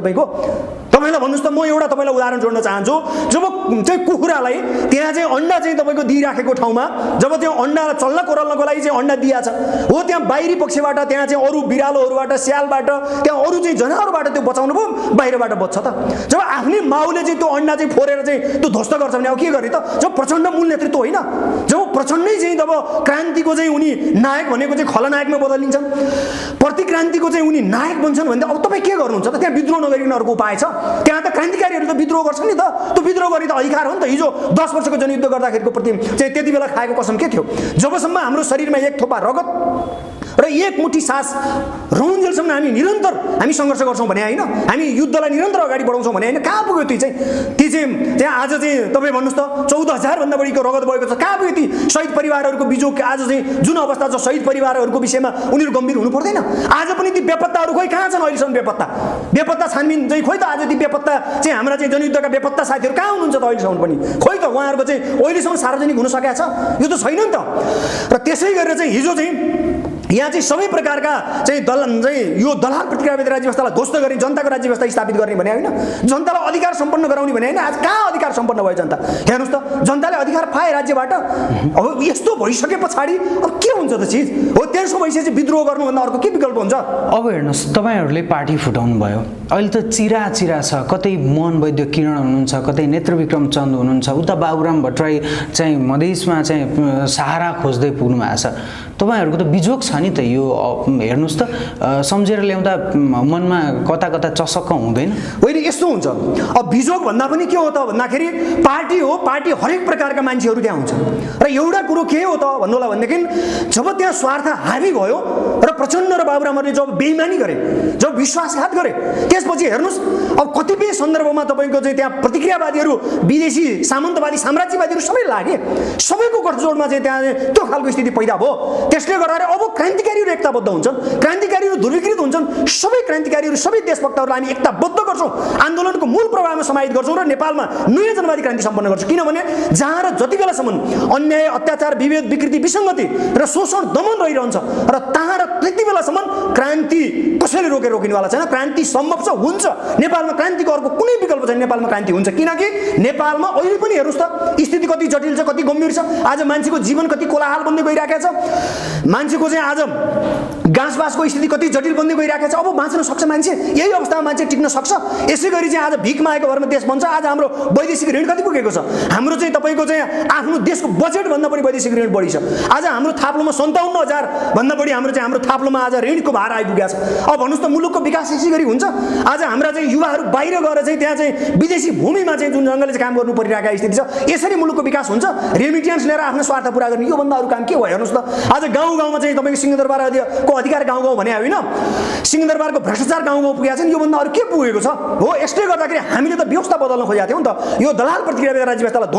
तपाईँलाई भन्नुहोस् त, म एउटा तपाईँलाई उदाहरण जोड्न चाहन्छु। जब चाहिँ कुखुरालाई त्यहाँ चाहिँ अन्डा चाहिँ तपाईँको दिइराखेको ठाउँमा जब त्यो अन्डा चल्न कोरल्नको लागि चाहिँ अन्डा दिएको छ हो, त्यहाँ बाहिरी पक्षबाट त्यहाँ चाहिँ अरू बिरालोहरूबाट, स्यालबाट, त्यहाँ अरू चाहिँ जनावरबाट त्यो बचाउनु भयो, बाहिरबाट बच्छ त। जब आफ्नै माउले चाहिँ त्यो अन्डा चाहिँ फोरेर चाहिँ त्यो ध्वस्त गर्छ भने अब के गर्ने त? जब प्रचण्ड मूल नेतृत्व होइन, जब प्रचण्डै चाहिँ जब क्रान्तिको चाहिँ उनी नायक भनेको चाहिँ खलनायकमा बदलिन्छन्, प्रतिक्रान्तिको चाहिँ उनी नायक बन्छन् भने अब तपाईँ के गर्नुहुन्छ त? त्यहाँ विद्रोह नगरिकन अर्को उपाय छ? त्यहाँ त क्रान्तिकारीहरू त विद्रोह गर्छन् नि त। त्यो विद्रोह गर्ने त अधिकार हो नि त। हिजो 10 वर्षको जनयुद्ध गर्दाखेरिको प्रति चाहिँ त्यति बेला खाएको कसम के थियो? जबसम्म हाम्रो शरीरमा एक थोपा रगत र एक मुठी सास रहन्जेलसम्म हामी सङ्घर्ष गर्छौँ भने होइन, हामी युद्धलाई निरन्तर अगाडि बढाउँछौँ भने होइन। कहाँ पुग्यो ती चाहिँ त्यहाँ आज चाहिँ तपाईँ भन्नुहोस् त 14,000 भन्दा बढीको रगत भएको छ। कहाँ पुग्यो ती शहीद परिवारहरूको बिजोग? आज चाहिँ जुन अवस्था छ शहीद परिवारहरूको विषयमा उनीहरू गम्भीर हुनु पर्दैन? आज पनि ती बेपत्ताहरू खोइ कहाँ छन्? अहिलेसम्म बेपत्ता छानबिन चाहिँ खोइ त आज ती बेपत्ता चाहिँ हाम्रा चाहिँ जनयुद्धका बेपत्ता साथीहरू कहाँ हुनुहुन्छ त अहिलेसम्म पनि? खोइ त उहाँहरूको चाहिँ अहिलेसम्म सार्वजनिक हुन सकेको छ? यो त छैन नि त। र त्यसै गरेर चाहिँ यहाँ चाहिँ सबै प्रकारका चाहिँ यो दलाल प्रतिक्रियावादी राज्य व्यवस्थालाई ध्वस्त गर्ने, जनताको राज्य व्यवस्था स्थापित गर्ने भने होइन, जनतालाई अधिकार सम्पन्न गराउने भने होइन। आज कहाँ अधिकार सम्पन्न भयो जनता? हेर्नुहोस् त, जनताले अधिकार पाए राज्यबाट। अब यस्तो भइसके पछाडि अब के हुन्छ त चिज हो? त्यसो भइसकेपछि विद्रोह गर्नुभन्दा अर्को के विकल्प हुन्छ? अब हेर्नुहोस्, तपाईँहरूले पार्टी फुटाउनु भयो, अहिले त चिरा छ, कतै मोहन वैद्य किरण हुनुहुन्छ, कतै नेत्रविक्रम चन्द हुनुहुन्छ, उता बाबुराम भट्टराई चाहिँ मधेसमा चाहिँ सहारा खोज्दै पुग्नु भएको छ। तपाईँहरूको त बिजोग छ नि त यो। हेर्नुहोस् त, सम्झेर ल्याउँदा मनमा कता कता चसक्क हुँदैन? होइन, यस्तो हुन्छ। अब बिजोग भन्दा पनि के हो त भन्दाखेरि पार्टी हो, पार्टी हरेक प्रकारका मान्छेहरू त्यहाँ हुन्छ। र एउटा कुरो के हो त भन्नु होला भनेदेखि जब त्यहाँ स्वार्थ हावी भयो र प्रचण्ड र बाबुरामहरूले जब बेइमानी गरे, जब विश्वासघात गरे, त्यसपछि हेर्नुहोस् अब कतिपय सन्दर्भमा तपाईँको चाहिँ त्यहाँ प्रतिक्रियावादीहरू, विदेशी सामन्तवादी साम्राज्यवादीहरू सबै लागे, सबैको गठजोडमा चाहिँ त्यहाँ त्यो खालको स्थिति पैदा भयो। त्यसले गर्दा अब क्रान्तिकारीहरू एकताबद्ध हुन्छन्, क्रान्तिकारीहरू ध्रुवीकृत हुन्छन्। सबै क्रान्तिकारीहरू, सबै देशभक्तहरूलाई हामी एकताबद्ध गर्छौँ, आन्दोलनको मूल प्रवाहमा समाहित गर्छौँ र नेपालमा नयाँ जनवादी क्रान्ति सम्पन्न गर्छौँ। किनभने जहाँ र जति बेलासम्म अन्याय, अत्याचार, विभेद, विकृति, विसङ्गति र शोषण, दमन रहिरहन्छ र तहाँ र त्यति बेलासम्म क्रान्ति कसैले रोकिनेवाला छैन। क्रान्ति सम्भव छ, हुन्छ। नेपालमा क्रान्तिको अर्को कुनै विकल्प छैन। नेपालमा क्रान्ति हुन्छ, किनकि नेपालमा अहिले पनि हेर्नुहोस् त स्थिति कति जटिल छ, कति गम्भीर छ। आज मान्छेको जीवन कति कोलाहल बन्दै गइरहेको छ, मान्छेको चाहिँ आज गाँसबासको स्थिति कति जटिल बन्दै गइरहेको छ। अब बाँच्न सक्छ मान्छे? यही अवस्थामा मान्छे टिक्न सक्छ? यसै गरी चाहिँ आज भिख मागेको भरमा देश बन्छ। आज हाम्रो वैदेशिक ऋण कति पुगेको छ? हाम्रो चाहिँ तपाईँको चाहिँ आफ्नो देशको बजेटभन्दा पनि वैदेशिक ऋण बढी छ। आज हाम्रो थाप्लोमा 57,000 भन्दा बढी हाम्रो थाप्लोमा आज ऋणको भार आइपुगेको छ। अब भन्नुहोस् त मुलुकको विकास यसै गरी हुन्छ? आज हाम्रा चाहिँ युवाहरू बाहिर गएर चाहिँ त्यहाँ चाहिँ विदेशी भूमिमा चाहिँ जुन जङ्गलले काम गर्नु परिरहेका स्थिति छ, यसरी मुलुकको विकास हुन्छ? रेमिटेन्स लिएर आफ्नो स्वार्थ पुरा गर्ने, योभन्दा अरू काम के भयो? हेर्नुहोस् त, आज गाउँ गाउँमा चाहिँ तपाईँको सिंहदरबारको अधिकार गाउँ गाउँ भने होइन, सिंहदरबारको भ्रष्टाचार गाउँ गाउँ पुगेको छ नि। योभन्दा अरू के पुगेको छ? हो, यसले गर्दाखेरि हामीले त व्यवस्था बदल्न खोजेका थियौँ नि त। यो दलाल प्रतिक्रियावादी राज्य व्यवस्थालाई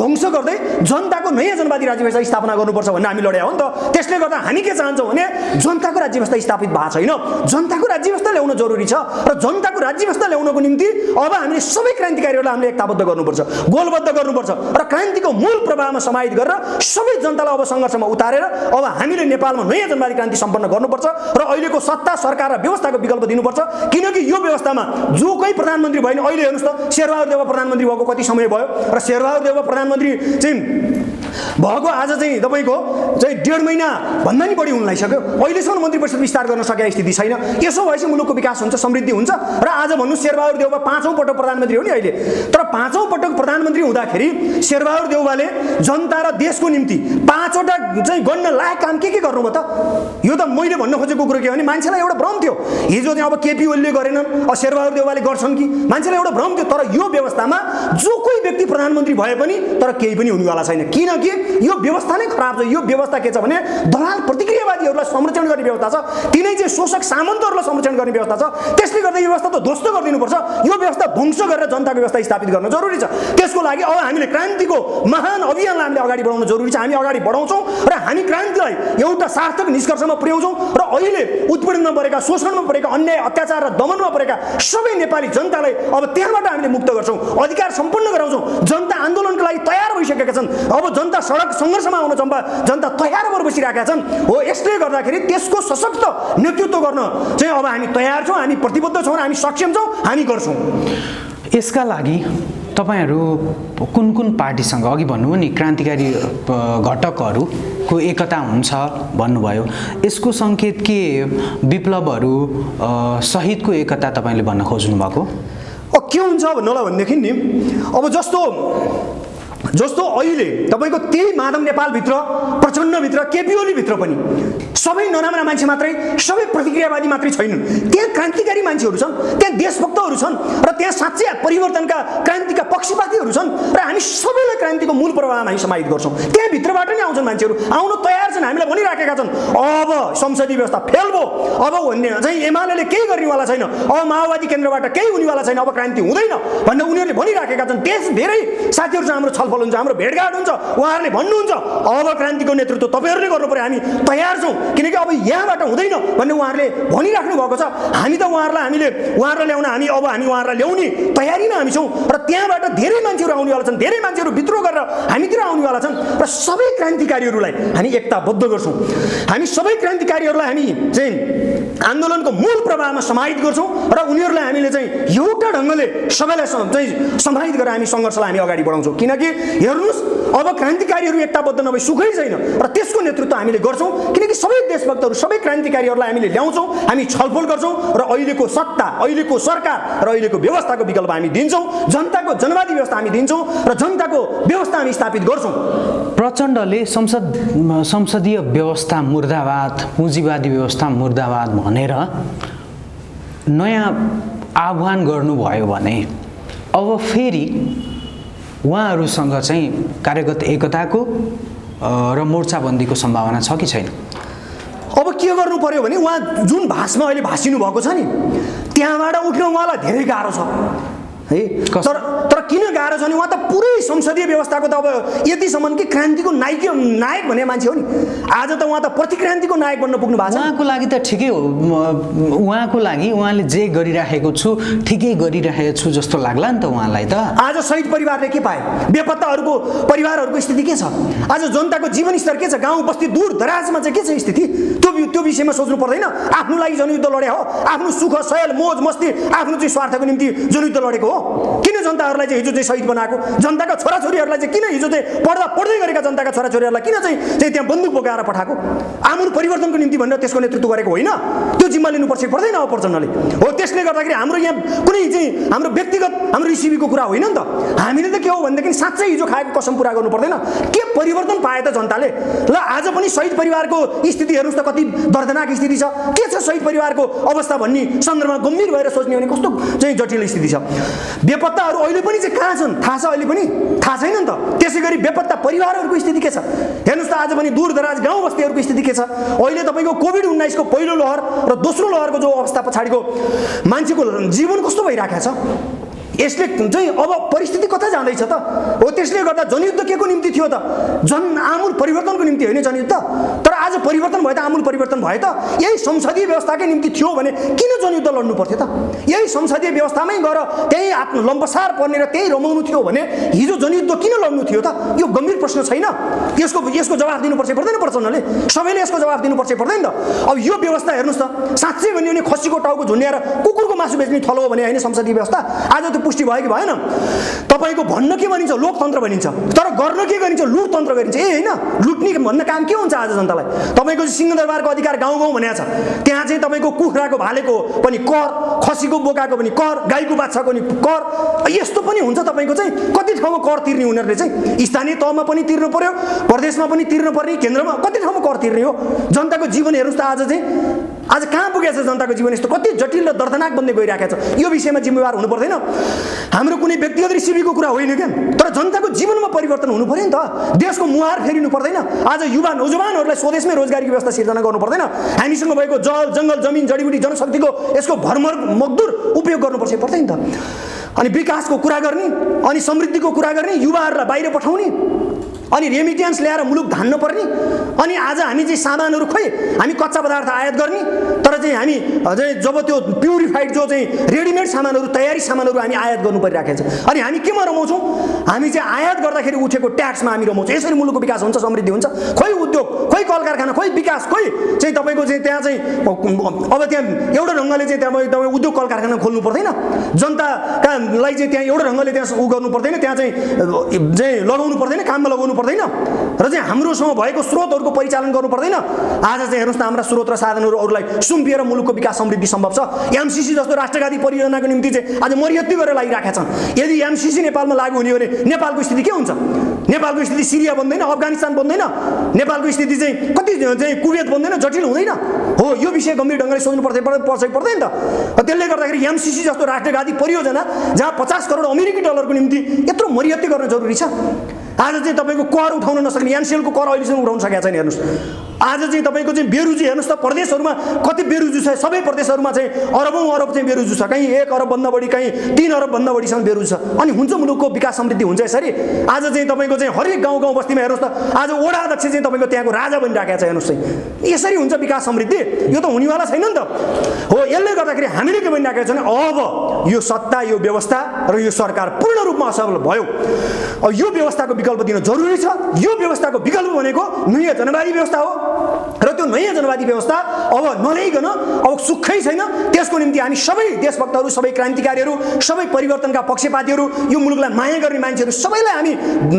ध्वंस गर्दै जनताको नयाँ जनवादी राज्य व्यवस्था स्थापना गर्नुपर्छ भन्ने हामी लड्या हो नि त। त्यसले गर्दा हामी के चाहन्छौँ भने जनताको राज्य व्यवस्था स्थापित भएको छैन, जनताको राज्य व्यवस्था ल्याउन जरुरी छ। र जनताको राज्य व्यवस्था ल्याउनको निम्ति अब हामीले सबै क्रान्तिकारीहरूलाई हामीले एकताबद्ध गर्नुपर्छ, गोलबद्ध गर्नुपर्छ र क्रान्तिको मूल प्रवाहमा समाहित गरेर सबै जनतालाई अब सङ्घर्षमा उतारेर अब हामीले नेपालमा नयाँ जनवादी क्रान्ति सम्पन्न गर्नुपर्छ र अहिलेको सत्ता, सरकार र व्यवस्थाको विकल्प दिनुपर्छ। किनकि यो व्यवस्थामा जो कोही प्रधानमन्त्री भयो नि, अहिले हेर्नुहोस् त शेरबहादुर देउवा प्रधानमन्त्री भएको कति समय भयो र शेरबहादुर देउवा प्रधानमन्त्री चाहिँ भएको आज चाहिँ तपाईँको चाहिँ 1.5 महिना भन्दा नि बढी हुन लागिसक्यो। अहिलेसम्म मन्त्री परिषद विस्तार गर्न सकेको स्थिति छैन। यसो भएपछि मुलुकको विकास हुन्छ, समृद्धि हुन्छ। र आज भन्नु शेरबहादुर देउवा 5औं पटक प्रधानमन्त्री हो नि अहिले, तर 5औं पटक प्रधानमन्त्री हुँदाखेरि शेरबहादुर देउवाले जनता र देशको निम्ति 5वटा चाहिँ गर्न लायक काम के गर्नुभयो त? यो त मैले भन्न खोजेको कुरो के हो भने मान्छेलाई एउटा भ्रम थियो, हिजो चाहिँ अब केपी ओलीले गरेनन्, अब शेरबहादुर देउवाले गर्छन् कि, मान्छेलाई एउटा भ्रम थियो। तर यो व्यवस्थामा जो कोही व्यक्ति प्रधानमन्त्री भए पनि तर केही पनि हुनेवाला छैन, किनकि यो व्यवस्था नै खराब छ। यो व्यवस्था के छ भने दलाल प्रतिक्रियावादीहरूलाई संरक्षण गर्ने व्यवस्था छ, तिनै चाहिँ शोषक सामन्तहरूलाई संरक्षण गर्ने व्यवस्था छ। त्यसले गर्दा यो व्यवस्था त ध्वस्त गरिदिनुपर्छ। यो व्यवस्था ध्वंस गरेर जनताको व्यवस्था स्थापित गर्न जरुरी छ। त्यसको लागि अब हामीले क्रान्तिको महान अभियानलाई हामीले अगाडि बढाउन जरुरी छ। हामी अगाडि बढाउँछौँ र हामी क्रान्तिलाई एउटा सार्थक निष्कर्षमा पुर्याउँछौँ र अहिले उत्पीडनमा परेका, शोषणमा परेका, अन्याय, अत्याचार र दमनमा परेका सबै नेपाली जनतालाई अब त्यहाँबाट हामीले मुक्त गर्छौँ, अधिकार सम्पन्न गराउँछौँ। जनता आन्दोलनको लागि तयार भइसकेका छन्। अब जनता सडक सङ्घर्षमा आउन जनता तयार भएर बसिरहेका छन्। हो, यसले गर्दाखेरि त्यसको सशक्त नेतृत्व गर्न चाहिँ अब हामी तयार छौँ, हामी प्रतिबद्ध छौँ र हामी सक्षम छौँ, हामी गर्छौँ। यसका लागि तपाईहरू कुन कुन पार्टीसँग, अघि भन्नुभयो नि क्रान्तिकारी घटकहरूको एकता हुन्छ भन्नुभयो, यसको सङ्केत के विप्लवहरू सहितको एकता तपाईँले भन्न खोज्नु भएको? के हुन्छ भन्नु होला भनेदेखि नि, अब जस्तो अहिले तपाईँको त्यही माधव नेपालभित्र, प्रचण्डभित्र, केपी ओलीभित्र पनि सबै नराम्रा मान्छे मात्रै, सबै प्रतिक्रियावादी मात्रै छैनन्। त्यहाँ क्रान्तिकारी मान्छेहरू छन्, त्यहाँ देशभक्तहरू छन् र त्यहाँ साँच्चै परिवर्तनका, क्रान्तिका पक्षपातीहरू छन् र हामी सबैलाई क्रान्तिको मूल प्रवाहमा हामी समाहित गर्छौँ। त्यहाँभित्रबाट नै आउँछन् मान्छेहरू, आउन तयार छन्। हामीलाई भनिराखेका छन् अब संसदीय व्यवस्था फेल भयो, अब भन्ने चाहिँ एमाले केही गर्नेवाला छैन, अब माओवादी केन्द्रबाट केही हुनेवाला छैन, अब क्रान्ति हुँदैन भनेर उनीहरूले भनिराखेका छन्। धेरै साथीहरूसँग हाम्रो छलफल हुन्छ, हाम्रो भेटघाट हुन्छ, उहाँहरूले भन्नुहुन्छ अब क्रान्तिको नेतृत्व तपाईँहरूले गर्नु पर्यो, हामी तयार छौँ। किनकि अब यहाँबाट हुँदैन भन्ने उहाँहरूले भनिराख्नु भएको छ। हामी त उहाँहरूलाई ल्याउन हामी उहाँहरूलाई ल्याउने तयारीमा हामी छौँ र त्यहाँबाट धेरै मान्छेहरू आउनेवाला छन्, धेरै मान्छेहरू विद्रोह गरेर हामीतिर आउनेवाला छन् र सबै क्रान्तिकारीहरूलाई हामी एकताबद्ध गर्छौँ। हामी सबै क्रान्तिकारीहरूलाई हामी चाहिँ आन्दोलनको मूल प्रवाहमा समाहित गर्छौँ र उनीहरूलाई हामीले चाहिँ एउटा ढङ्गले सबैलाई चाहिँ समाहित गरेर हामी सङ्घर्षलाई हामी अगाडि बढाउँछौँ। किनकि हेर्नुहोस्, अब क्रान्तिकारीहरू एकताबद्ध नभए सुखै छैन र त्यसको नेतृत्व हामीले गर्छौँ। किनकि सबै देशभक्तहरू, सबै क्रान्तिकारीहरूलाई हामीले ल्याउँछौँ, हामी छलफल गर्छौँ र अहिलेको सत्ता, अहिलेको सरकार र अहिलेको व्यवस्थाको विकल्प हामी दिन्छौँ। जनताको जनवादी व्यवस्था हामी दिन्छौँ र जनताको व्यवस्था हामी स्थापित गर्छौँ। प्रचण्डले संसदीय व्यवस्था मुर्दाबाद, पुँजीवादी व्यवस्था मुर्दाबाद भनेर नयाँ आह्वान गर्नुभयो भने अब फेरि उहाँहरूसँग चाहिँ कार्यगत एकताको र मोर्चाबन्दीको सम्भावना छ कि छैन? अब के गर्नु पर्यो भने उहाँ जुन भाषमा अहिले भाषिनु भएको छ नि, त्यहाँबाट उठ्न उहाँलाई धेरै गाह्रो छ है। तर किन गाह्रो छ भने उहाँ त पुरै संसदीय व्यवस्थाको त अब यतिसम्म कि क्रान्तिको नायक भन्ने मान्छे हो नि। आज त उहाँ त प्रतिक्रान्तिको नायक बन्न पुग्नु भएको छ। उहाँको लागि त ठिकै हो, उहाँको लागि उहाँले जे गरिराखेको छु ठिकै गरिरहेको छु जस्तो लाग्ला नि त उहाँलाई। त आज शहीद परिवारले के पाए, बेपत्ताहरूको परिवारहरूको स्थिति के छ, आज जनताको जीवनस्तर के छ, गाउँ बस्ती दूर दराजमा चाहिँ के छ स्थिति, त्यो विषयमा सोच्नु पर्दैन? आफ्नो लागि जनयुद्ध लडे हो, आफ्नो सुख सयल मोज मस्ती आफ्नो चाहिँ स्वार्थको निम्ति जनयुद्ध लडेको हो। किन जनताहरूलाई चाहिँ हिजो चाहिँ शहीद बनाएको, जनताका छोराछोरीहरूलाई चाहिँ किन हिजो चाहिँ पढ्दै गरेका जनताका छोराछोरीहरूलाई किन चाहिँ त्यहाँ बन्दुक बोकाएर पठाएको? आमूल परिवर्तनको निम्ति भनेर त्यसको नेतृत्व गरेको होइन? त्यो जिम्मा लिनुपर्छ पर्दैन अब प्रचण्डले? हो, त्यसले गर्दाखेरि हाम्रो यहाँ कुनै चाहिँ हाम्रो व्यक्तिगत हाम्रो रिसिभीको कुरा होइन नि त। हामीले त के हो भनेदेखि साँच्चै हिजो खाएको कसम पुरा गर्नु पर्दैन? के परिवर्तन पाए त जनताले? ल आज पनि शहीद परिवारको स्थिति हेर्नुहोस् त, कति दर्दनाक स्थिति छ। के छ शहीद परिवारको अवस्था भन्ने सन्दर्भमा गम्भीर भएर सोच्ने भने कस्तो चाहिँ जटिल स्थिति छ। बेपत्ताहरू अहिले पनि चाहिँ कहाँ छन् थाहा छ? अहिले पनि थाहा छैन नि त। त्यसै गरी बेपत्ता परिवारहरूको स्थिति के छ हेर्नुहोस् त। आज पनि दूरदराज गाउँ बस्तीहरूको स्थिति के छ? अहिले तपाईँको कोभिड-19 को पहिलो लहर र दोस्रो लहरको जो अवस्था पछाडिको मान्छेको जीवन कस्तो भइराखेको छ, यसले चाहिँ अब परिस्थिति कता जाँदैछ त? हो, त्यसले गर्दा जनयुद्ध के को निम्ति थियो त? आमूल परिवर्तनको निम्ति होइन जनयुद्ध। तर आज परिवर्तन भयो त, आमूल परिवर्तन भयो त, यही संसदीय व्यवस्थाकै निम्ति थियो भने किन जनयुद्ध लड्नु पर्थ्यो त? यही संसदीय व्यवस्थामै गएर त्यही लम्बसार पर्ने र त्यही रमाउनु थियो भने हिजो जनयुद्ध किन लड्नु थियो त? यो गम्भीर प्रश्न छैन? यसको जवाफ दिनुपर्छ पर्दैन प्रचण्डले? सबैले यसको जवाफ दिनुपर्छ पर्दैन त? अब यो व्यवस्था हेर्नुहोस् त, साँच्चै भन्यो भने खसीको टाउको झुन्ड्याएर कुकुरको मासु बेच्ने थलो हो भने होइन संसदीय व्यवस्था? आज त पुष्टि भयो कि भएन? तपाईँको भन्न के भनिन्छ? लोकतन्त्र भनिन्छ, तर गर्न के गरिन्छ? लुटतन्त्र गरिन्छ। होइन, लुट्ने भन्न काम के हुन्छ आज जनतालाई? तपाईँको सिंहदरबारको अधिकार गाउँ गाउँ भनेको छ, त्यहाँ चाहिँ तपाईँको कुखुराको भालेको पनि कर, खसीको बोकाको पनि कर, गाईको बाछाको पनि कर, यस्तो पनि हुन्छ तपाईँको चाहिँ? कति ठाउँमा कर तिर्ने उनीहरूले चाहिँ? स्थानीय तहमा पनि तिर्नु पर्यो, प्रदेशमा पनि तिर्नु पर्ने, केन्द्रमा कति ठाउँमा कर तिर्ने हो? जनताको जीवन हेर्नुहोस् त आज चाहिँ, आज कहाँ पुगेछ जनताको जीवन? यस्तो कति जटिल र दर्दनाक बन्दै गइरहेको छ। यो विषयमा जिम्मेवार हुनु पर्दैन? हाम्रो कुनै व्यक्तिगत रिसिभीको कुरा होइन क्या, तर जनताको जीवनमा परिवर्तन हुनु पर्यो नि त। देशको मुहार फेरिनु पर्दैन? आज युवा नौजवानहरूलाई स्वदेशमै रोजगारीको व्यवस्था सिर्जना गर्नु पर्दैन? हामीसँग भएको जल जङ्गल जमिन जडीबुटी जनशक्तिको यसको भरमर मकदुर उपयोग गर्नुपर्छ पर्दैन त? अनि विकासको कुरा गर्ने, अनि समृद्धिको कुरा गर्ने, युवाहरूलाई बाहिर पठाउने, अनि रेमिटेन्स ल्याएर मुलुक धान्न पर्ने, अनि आज हामी चाहिँ सामानहरू खोइ हामी कच्चा पदार्थ आयात गर्ने, तर चाहिँ हामी अझै जब त्यो प्युरिफाइड जो चाहिँ रेडिमेड सामानहरू तयारी सामानहरू हामी आयात गर्नु परिरहेको छ। अनि हामी केमा रमाउँछौँ? हामी चाहिँ आयात गर्दाखेरि उठेको ट्याक्समा हामी रमाउँछौँ। यसरी मुलुकको विकास हुन्छ, समृद्धि हुन्छ? खोइ उद्योग, खोइ कल कारखाना, खोइ विकास, खोइ चाहिँ तपाईँको चाहिँ त्यहाँ चाहिँ अब त्यहाँ एउटा ढङ्गले चाहिँ तपाईँ उद्योग कल कारखाना खोल्नु पर्दैन? जनतालाई चाहिँ त्यहाँ एउटा ढङ्गले त्यहाँ उ गर्नु पर्दैन? त्यहाँ चाहिँ लगाउनु पर्दैन, काममा लगाउनु पर्दैन? र चाहिँ हाम्रोसँग भएको स्रोतहरूको परिचालन गर्नु पर्दैन? आज चाहिँ हेर्नुहोस् न, हाम्रा स्रोत र साधनहरू अरूलाई सुम्पिएर मुलुकको विकास समृद्धि सम्भव छ। एमसीसी जस्तो राष्ट्रघाती परियोजनाको निम्ति चाहिँ आज मर्यादा गरेर लागिरहेका छन्। यदि एमसीसी नेपालमा लागू हुने हो भने नेपालको स्थिति के हुन्छ? नेपालको स्थिति सिरिया बन्दैन, अफगानिस्तान बन्दैन, नेपालको स्थिति चाहिँ कति चाहिँ कुवेत बन्दैन, जटिल हुँदैन? हो, यो विषय गम्भीर ढङ्गले सोच्नु पर्दैन त? त्यसले गर्दाखेरि एमसीसी जस्तो राष्ट्रघाती परियोजना जहाँ 50 करोड अमेरिकी डलरको निम्ति यत्रो मर्यादा गर्न जरुरी छ। आज चाहिँ तपाईँको कर उठाउन नसक्ने, एनसिएलको कर अहिलेसम्म उठाउन सकेको छैन। हेर्नुहोस् आज चाहिँ तपाईँको चाहिँ बेरुजी हेर्नुहोस् त, प्रदेशहरूमा कति बेरुजी छ, सबै प्रदेशहरूमा चाहिँ अरबौँ अरब चाहिँ बेरुजी छ, कहीँ 1 अरबभन्दा बढी, कहीँ 3 अरबभन्दा बढीसम्म बेरुजी छ। अनि हुन्छ मुलुकको विकास समृद्धि हुन्छ यसरी। आज चाहिँ तपाईँको चाहिँ हरेक गाउँ गाउँ बस्तीमा हेर्नुहोस् त, आज वडा अध्यक्ष चाहिँ तपाईँको त्यहाँको राजा बनिराखेको छ। हेर्नुहोस् चाहिँ यसरी हुन्छ विकास समृद्धि? यो त हुनेवाला छैन नि त। हो, यसले गर्दाखेरि हामीले के भनिराखेको छ भने अब यो सत्ता, यो व्यवस्था र यो सरकार पूर्ण रूपमा असफल भयो। अब यो व्यवस्थाको विकल्प दिन जरुरी छ। यो व्यवस्थाको विकल्प भनेको नयाँ जनवादी व्यवस्था हो र त्यो नयाँ जनवादी व्यवस्था अब नल्याइकन अब सुखै छैन। त्यसको निम्ति हामी सबै देशभक्तहरू, सबै क्रान्तिकारीहरू, सबै परिवर्तनका पक्षपातीहरू, यो मुलुकलाई माया गर्ने मान्छेहरू सबैलाई हामी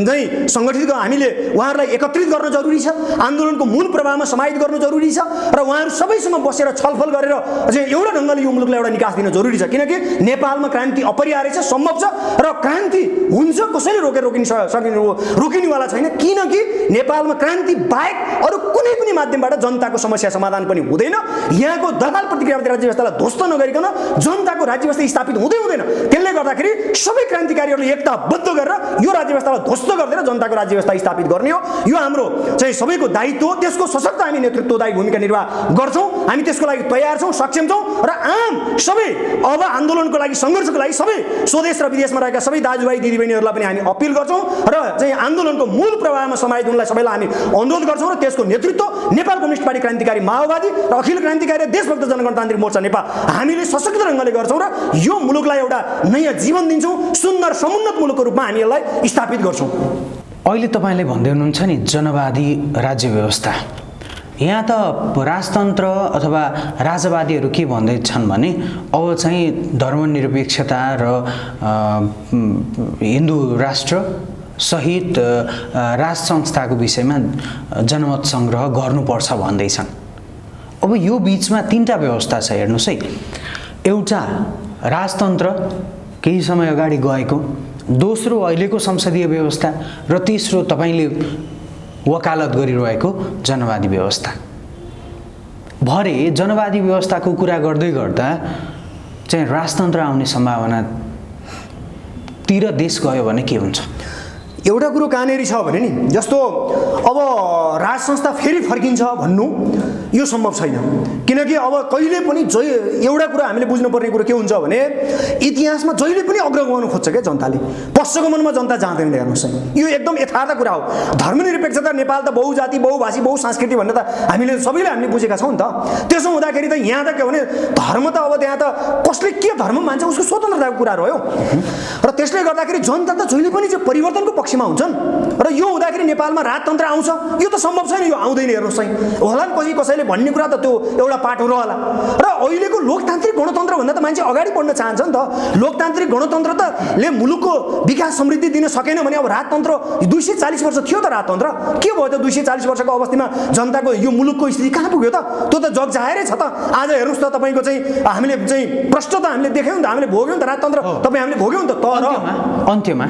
चाहिँ सङ्गठित हामीले उहाँहरूलाई एकत्रित गर्न जरुरी छ। आन्दोलनको मूल प्रवाहमा समाहित गर्नु जरुरी छ र उहाँहरू सबैसँग बसेर छलफल गरेर चाहिँ एउटा ढङ्गले यो मुलुकलाई एउटा निकास दिन जरुरी छ। किनकि नेपालमा क्रान्ति अपरिहार्य छ, सम्भव छ र क्रान्ति हुन्छ, कसैले रोकिनेवाला छैन। किनकि नेपालमा क्रान्ति बाहेक अरू कुनै पनि माध्यमबाट जनताको समस्या समाधान पनि हुँदैन। यहाँको दलाल प्रतिक्रियावादी राज्य व्यवस्थालाई ध्वस्त नगरिकन जनताको राज्य व्यवस्था स्थापित हुँदैन। त्यसले गर्दाखेरि सबै क्रान्तिकारीहरूले एकताबद्ध गरेर यो राज्य व्यवस्थालाई ध्वस्त गरिदिएर जनताको राज्य व्यवस्था स्थापित गर्ने हो। यो हाम्रो चाहिँ सबैको दायित्व हो। त्यसको सशक्त हामी नेतृत्वदायी भूमिका निर्वाह गर्छौँ। हामी त्यसको लागि तयार छौँ, सक्षम छौँ र आम सबै अब आन्दोलनको लागि, सङ्घर्षको लागि सबै स्वदेश र विदेशमा रहेका सबै दाजुभाइ दिदीबहिनीहरूलाई पनि हामी अपिल गर्छौँ र चाहिँ आन्दोलनको मूल प्रवाहमा समाहित हुनलाई सबैलाई हामी अनुरोध गर्छौँ र त्यसको नेतृत्व नेपाल कम्युनिस्ट पार्टी क्रान्तिकारी माओवादी र अखिल क्रान्तिकारी देशभक्त जनगणतान्त्रिक मोर्चा नेपाल हामीले सशक्त ढङ्गले गर्छौँ र यो मुलुकलाई एउटा नयाँ जीवन दिन्छौँ। सुन्दर समुन्नत मुलुकको रूपमा हामी यसलाई स्थापित गर्छौँ। अहिले तपाईँले भन्दै हुनुहुन्छ नि जनवादी राज्य व्यवस्था, यहाँ त राजतन्त्र अथवा राजावादीहरू के भन्दैछन् भने अब चाहिँ धर्मनिरपेक्षता र हिन्दू राष्ट्र सहित राज संस्थाको विषयमा जनमत सङ्ग्रह गर्नुपर्छ भन्दैछन्। अब यो बिचमा 3टा व्यवस्था छ, हेर्नुहोस् है। एउटा राजतन्त्र केही समय अगाडि गएको, दोस्रो अहिलेको संसदीय व्यवस्था र तेस्रो तपाईँले वकालत गरिरहेको जनवादी व्यवस्था। भरे जनवादी व्यवस्थाको कुरा गर्दै गर्दा चाहिँ राजतन्त्र आउने सम्भावनातिर देश गयो भने के हुन्छ? एउटा कुरो कहाँनेरि छ भने नि, जस्तो अब राज संस्था फेरि फर्किन्छ भन्नु यो सम्भव छैन। किनकि अब कहिले पनि एउटा कुरा हामीले बुझ्नुपर्ने कुरो के हुन्छ भने इतिहासमा जहिले पनि अग्रगमन खोज्छ क्या जनताले, पश्चगमनमा जनता जाँदैन। हेर्नुहोस् यो एकदम यथार्थ कुरा हो। धर्मनिरपेक्षता, नेपाल त बहुजाति बहुभाषी बहुसंस्कृति भन्ने त हामीले सबैले बुझेका छौँ नि त। त्यसो हुँदाखेरि त यहाँ त के भने धर्म त अब त्यहाँ त कसले के धर्म मान्छ उसको स्वतन्त्रताको कुरा रह्यो र त्यसले गर्दाखेरि जनता त जहिले पनि चाहिँ परिवर्तनको पक्षमा हुन्छन् र यो हुँदाखेरि नेपालमा राजतन्त्र आउँछ यो त सम्भव छैन, यो आउँदैन। हेर्नुहोस् होला नि कसैले भन्ने कुरा त त्यो एउटा पाटो रहला। र अहिलेको लोकतान्त्रिक गणतन्त्र भन्दा त मान्छे अगाडि बढ्न चाहन्छ नि त। लोकतान्त्रिक गणतन्त्र त ले मुलुकको विकास समृद्धि दिन सकेन भने अब राजतन्त्र 240 वर्ष थियो त राजतन्त्र के भयो त? 240 वर्षको अवस्थामा जनताको यो मुलुकको स्थिति कहाँ पुग्यो त? त्यो त जग जाहेरै छ त। आज हेर्नुहोस् त तपाईँको चाहिँ हामीले चाहिँ प्रश्न त हामीले देख्यौँ नि त, हामीले भोग्यौँ नि त राजतन्त्र, तपाईँ हामीले भोग्यौँ नि त। तर अन्त्यमा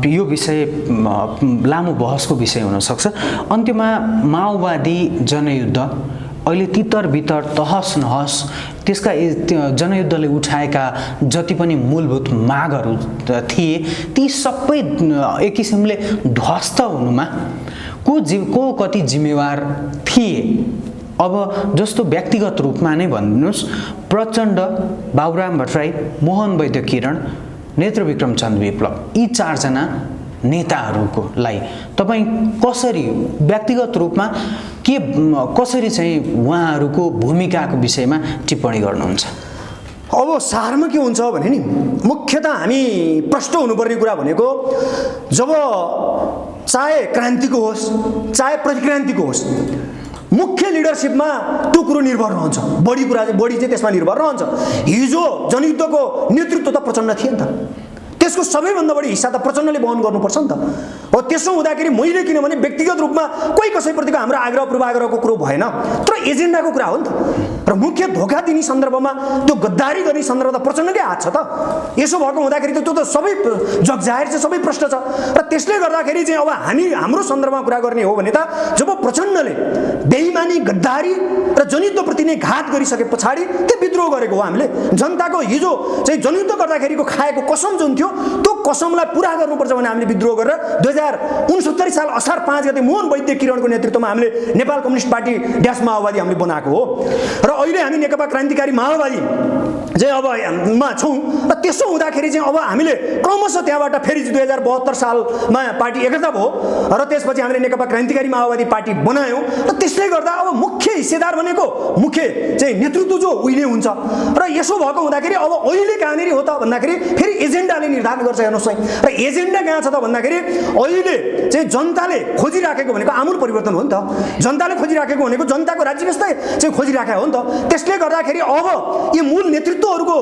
यो विषय लामो बहसको विषय हुनसक्छ। अन्त्यमा माओवादी जनयुद्ध अहिले तितर बितर तहस नहस त्यसका जनयुद्धले उठाएका जति पनि मूलभूत मागहरू थिए ती सबै एक किसिमले ध्वस्त हुनुमा को कति जिम्मेवार थिए? अब जस्तो व्यक्तिगत रूपमा नै भनिदिनुहोस्, प्रचण्ड, बाबुराम भट्टराई, मोहन वैद्य किरण, नेत्रविक्रम चन्द विप्लव, यी 4 जना नेताहरूको लाई तपाईँ कसरी व्यक्तिगत रूपमा कसरी चाहिँ उहाँहरूको भूमिकाको विषयमा टिप्पणी गर्नुहुन्छ? अब सारमा के हुन्छ भने नि मुख्यतः हामी प्रष्ट हुनुपर्ने कुरा भनेको जब चाहे क्रान्तिको होस् चाहे प्रतिक्रान्तिको होस् मुख्य लिडरसिपमा त्यो कुरो निर्भर रहन्छ। बढी चाहिँ त्यसमा निर्भर रहन्छ। हिजो जनयुद्धको नेतृत्व त प्रचण्ड थिए नि त, त्यसको सबैभन्दा बढी हिस्सा त प्रचण्डले वहन गर्नुपर्छ नि त। हो त्यसो हुँदाखेरि मैले किनभने व्यक्तिगत रूपमा कोही कसैप्रतिको हाम्रो आग्रह पूर्वाग्रहको कुरो भएन, तर एजेन्डाको कुरा हो नि त। र मुख्य धोका दिने सन्दर्भमा त्यो गद्दारी गर्ने सन्दर्भ त प्रचण्डकै हात छ त। यसो भएको हुँदाखेरि त त्यो त सबै जगजाहेर छ, सबै प्रश्न छ। र त्यसले गर्दाखेरि चाहिँ अब हाम्रो सन्दर्भमा कुरा गर्ने हो भने त जब प्रचण्डले बेइमानी गद्दारी र जनयुद्धप्रति नै घात गरिसके पछाडि त्यो विद्रोह गरेको हो हामीले। जनताको हिजो चाहिँ जनयुद्ध गर्दाखेरिको खाएको कसम जुन थियो त्यो कसमलाई पुरा गर्नुपर्छ भने हामीले विद्रोह गरेर 2069 साल असार 5 गते मोहन वैद्य किरणको नेतृत्वमा हामीले नेपाल कम्युनिस्ट पार्टी ड्यास माओवादी हामीले बनाएको हो र अहिले हामी नेकपा क्रान्तिकारी माओवादी चाहिँ अब मा छौँ र त्यसो हुँदाखेरि चाहिँ अब हामीले क्रमशः त्यहाँबाट फेरि 2072 सालमा पार्टी एकता भयो र त्यसपछि हामीले नेकपा क्रान्तिकारी माओवादी पार्टी बनायौँ र त्यसले गर्दा अब मुख्य हिस्सेदार भनेको मुख्य चाहिँ नेतृत्व जो उहिले हुन्छ र यसो भएको हुँदाखेरि अब अहिले कहाँनिर हो त भन्दाखेरि फेरि एजेन्डाले निर्धारण गर्छ हेर्नुहोस् है र एजेन्डा कहाँ छ त भन्दाखेरि अहिले चाहिँ जनताले खोजिराखेको भनेको आमूल परिवर्तन हो नि त जनताले खोजिराखेको भनेको जनताको राज्य व्यवस्था चाहिँ खोजिराखेको हो नि त त्यसले गर्दाखेरि अब यो मूल नेतृत्वहरूको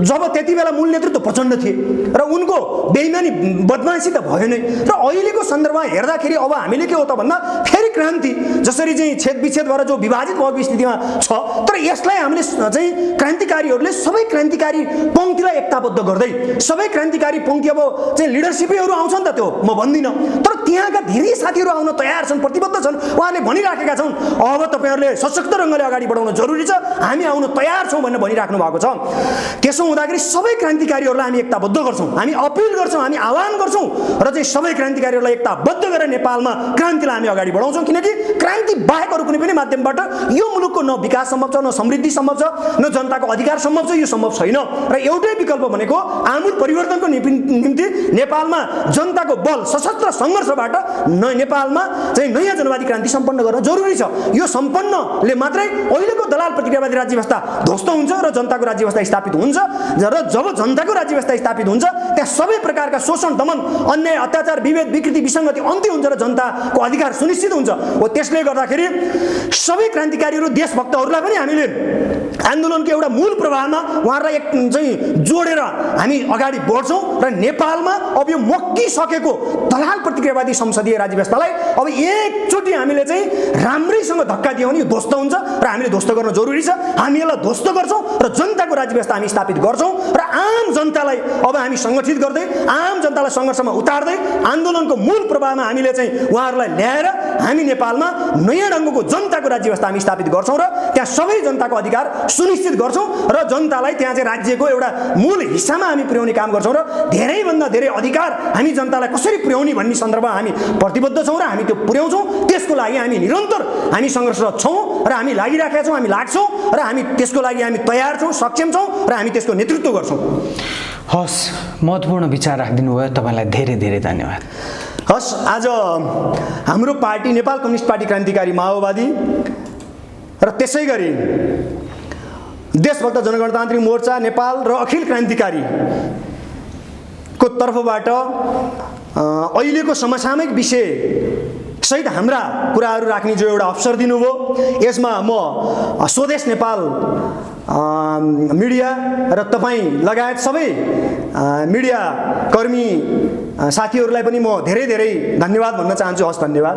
जब त्यति बेला मूल नेतृत्व प्रचण्ड थिए र उनको बेइमानी बदमासी त भयो नै र अहिलेको सन्दर्भमा हेर्दाखेरि अब हामीले के हो त भन्दा फेरि क्रान्ति जसरी चाहिँ छेद विच्छेद भएर जो विभाजित भएको स्थितिमा छ तर यसलाई हामीले चाहिँ क्रान्तिकारीहरूले सबै क्रान्तिकारी पङ्क्तिलाई एकताबद्ध गर्दै सबै क्रान्तिकारी पङ्क्ति अब चाहिँ लिडरसिपैहरू आउँछन् त त्यो म भन्दिनँ तर त्यहाँका धेरै साथीहरू आउन तयार छन् प्रतिबद्ध छन् उहाँले भनिराखेका छन् अब तपाईँहरूले सशक्त रङ्गले अगाडि बढाउन जरुरी छ हामी आउन तयार छौँ भनेर भनिराख्नु भएको छ त्यसो हुँदाखेरि सबै क्रान्तिकारीहरूलाई हामी एकताबद्ध गर्छौँ हामी अपिल गर्छौँ हामी आह्वान गर्छौँ र चाहिँ सबै क्रान्तिकारीहरूलाई एकताबद्ध गरेर नेपालमा क्रान्तिलाई हामी अगाडि बढाउँछौँ किनकि क्रान्ति बाहेक अरू कुनै पनि माध्यमबाट यो मुलुकको न विकास सम्भव छ न समृद्धि सम्भव छ न जनताको अधिकार सम्भव छ यो सम्भव छैन र एउटै विकल्प भनेको आमूल परिवर्तनको निम्ति नेपालमा जनताको बल सशस्त्र सङ्घर्षबाट नेपालमा चाहिँ नयाँ जनवादी क्रान्ति सम्पन्न गर्न जरुरी छ यो सम्पन्नले मात्रै अहिलेको दलाल प्रतिक्रियावादी राज्य व्यवस्था ध्वस्त हुन्छ र जनताको राज्य व्यवस्था स्थापित हुन्छ र जब जनताको राज्य व्यवस्था स्थापित हुन्छ त्यहाँ सबै प्रकारका शोषण दमन अन्याय अत्याचार विभेद विकृति विसङ्गति अन्त्य हुन्छ र जनताको अधिकार सुनिश्चित हुन्छ हो त्यसले गर्दाखेरि सबै क्रान्तिकारीहरू देशभक्तहरूलाई पनि हामीले आन्दोलनको एउटा मूल प्रवाहमा उहाँहरूलाई एक चाहिँ जोडेर हामी अगाडि बढ्छौँ र नेपालमा अब यो मक्किसकेको दलाल प्रतिक्रियावादी संसदीय राज्य व्यवस्थालाई अब एकचोटि हामीले चाहिँ राम्रैसँग धक्का दियौँ भने यो ध्वस्त हुन्छ र हामीले ध्वस्त गर्न जरुरी छ हामी यसलाई ध्वस्त गर्छौँ र जनताको राज्य व्यवस्था हामी स्थापित गर्छौँ र आम जनतालाई अब हामी सङ्गठित गर्दै आम जनतालाई सङ्घर्षमा उतार्दै आन्दोलनको मूल प्रवाहमा हामीले चाहिँ उहाँहरूलाई ल्याएर हामी नेपालमा नयाँ ढङ्गको जनताको राज्य व्यवस्था हामी स्थापित गर्छौँ र त्यहाँ सबै जनताको अधिकार सुनिश्चित गर्छौँ र जनतालाई त्यहाँ चाहिँ राज्यको एउटा मूल हिस्सामा हामी पुर्याउने काम गर्छौँ र धेरैभन्दा धेरै अधिकार हामी जनतालाई कसरी पुर्याउने भन्ने सन्दर्भमा हामी प्रतिबद्ध छौँ र हामी त्यो पुर्याउँछौँ त्यसको लागि हामी निरन्तर हामी सङ्घर्षरत छौँ र हामी लागिराखेका छौँ हामी लाग्छौँ र हामी त्यसको लागि हामी तयार छौँ सक्षम छौँ र हामी त्यसको नेतृत्व गर्छौँ हस् महत्त्वपूर्ण विचार राखिदिनु भयो तपाईँलाई धेरै धेरै धन्यवाद हस् आज हाम्रो पार्टी नेपाल कम्युनिस्ट पार्टी क्रान्तिकारी माओवादी र त्यसै गरी देशभक्त जनगणतान्त्रिक मोर्चा नेपाल र अखिल क्रान्तिकारी को तर्फबाट अहिलेको समसामयिक विषय सहित हाम्रा कुराहरू राख्ने जो एउटा अवसर दिनुभयो यसमा म स्वदेश नेपाल मिडिया र तपाईँ लगायत सबै मिडिया कर्मी साथीहरूलाई पनि म धेरै धेरै धन्यवाद भन्न चाहन्छु हस् धन्यवाद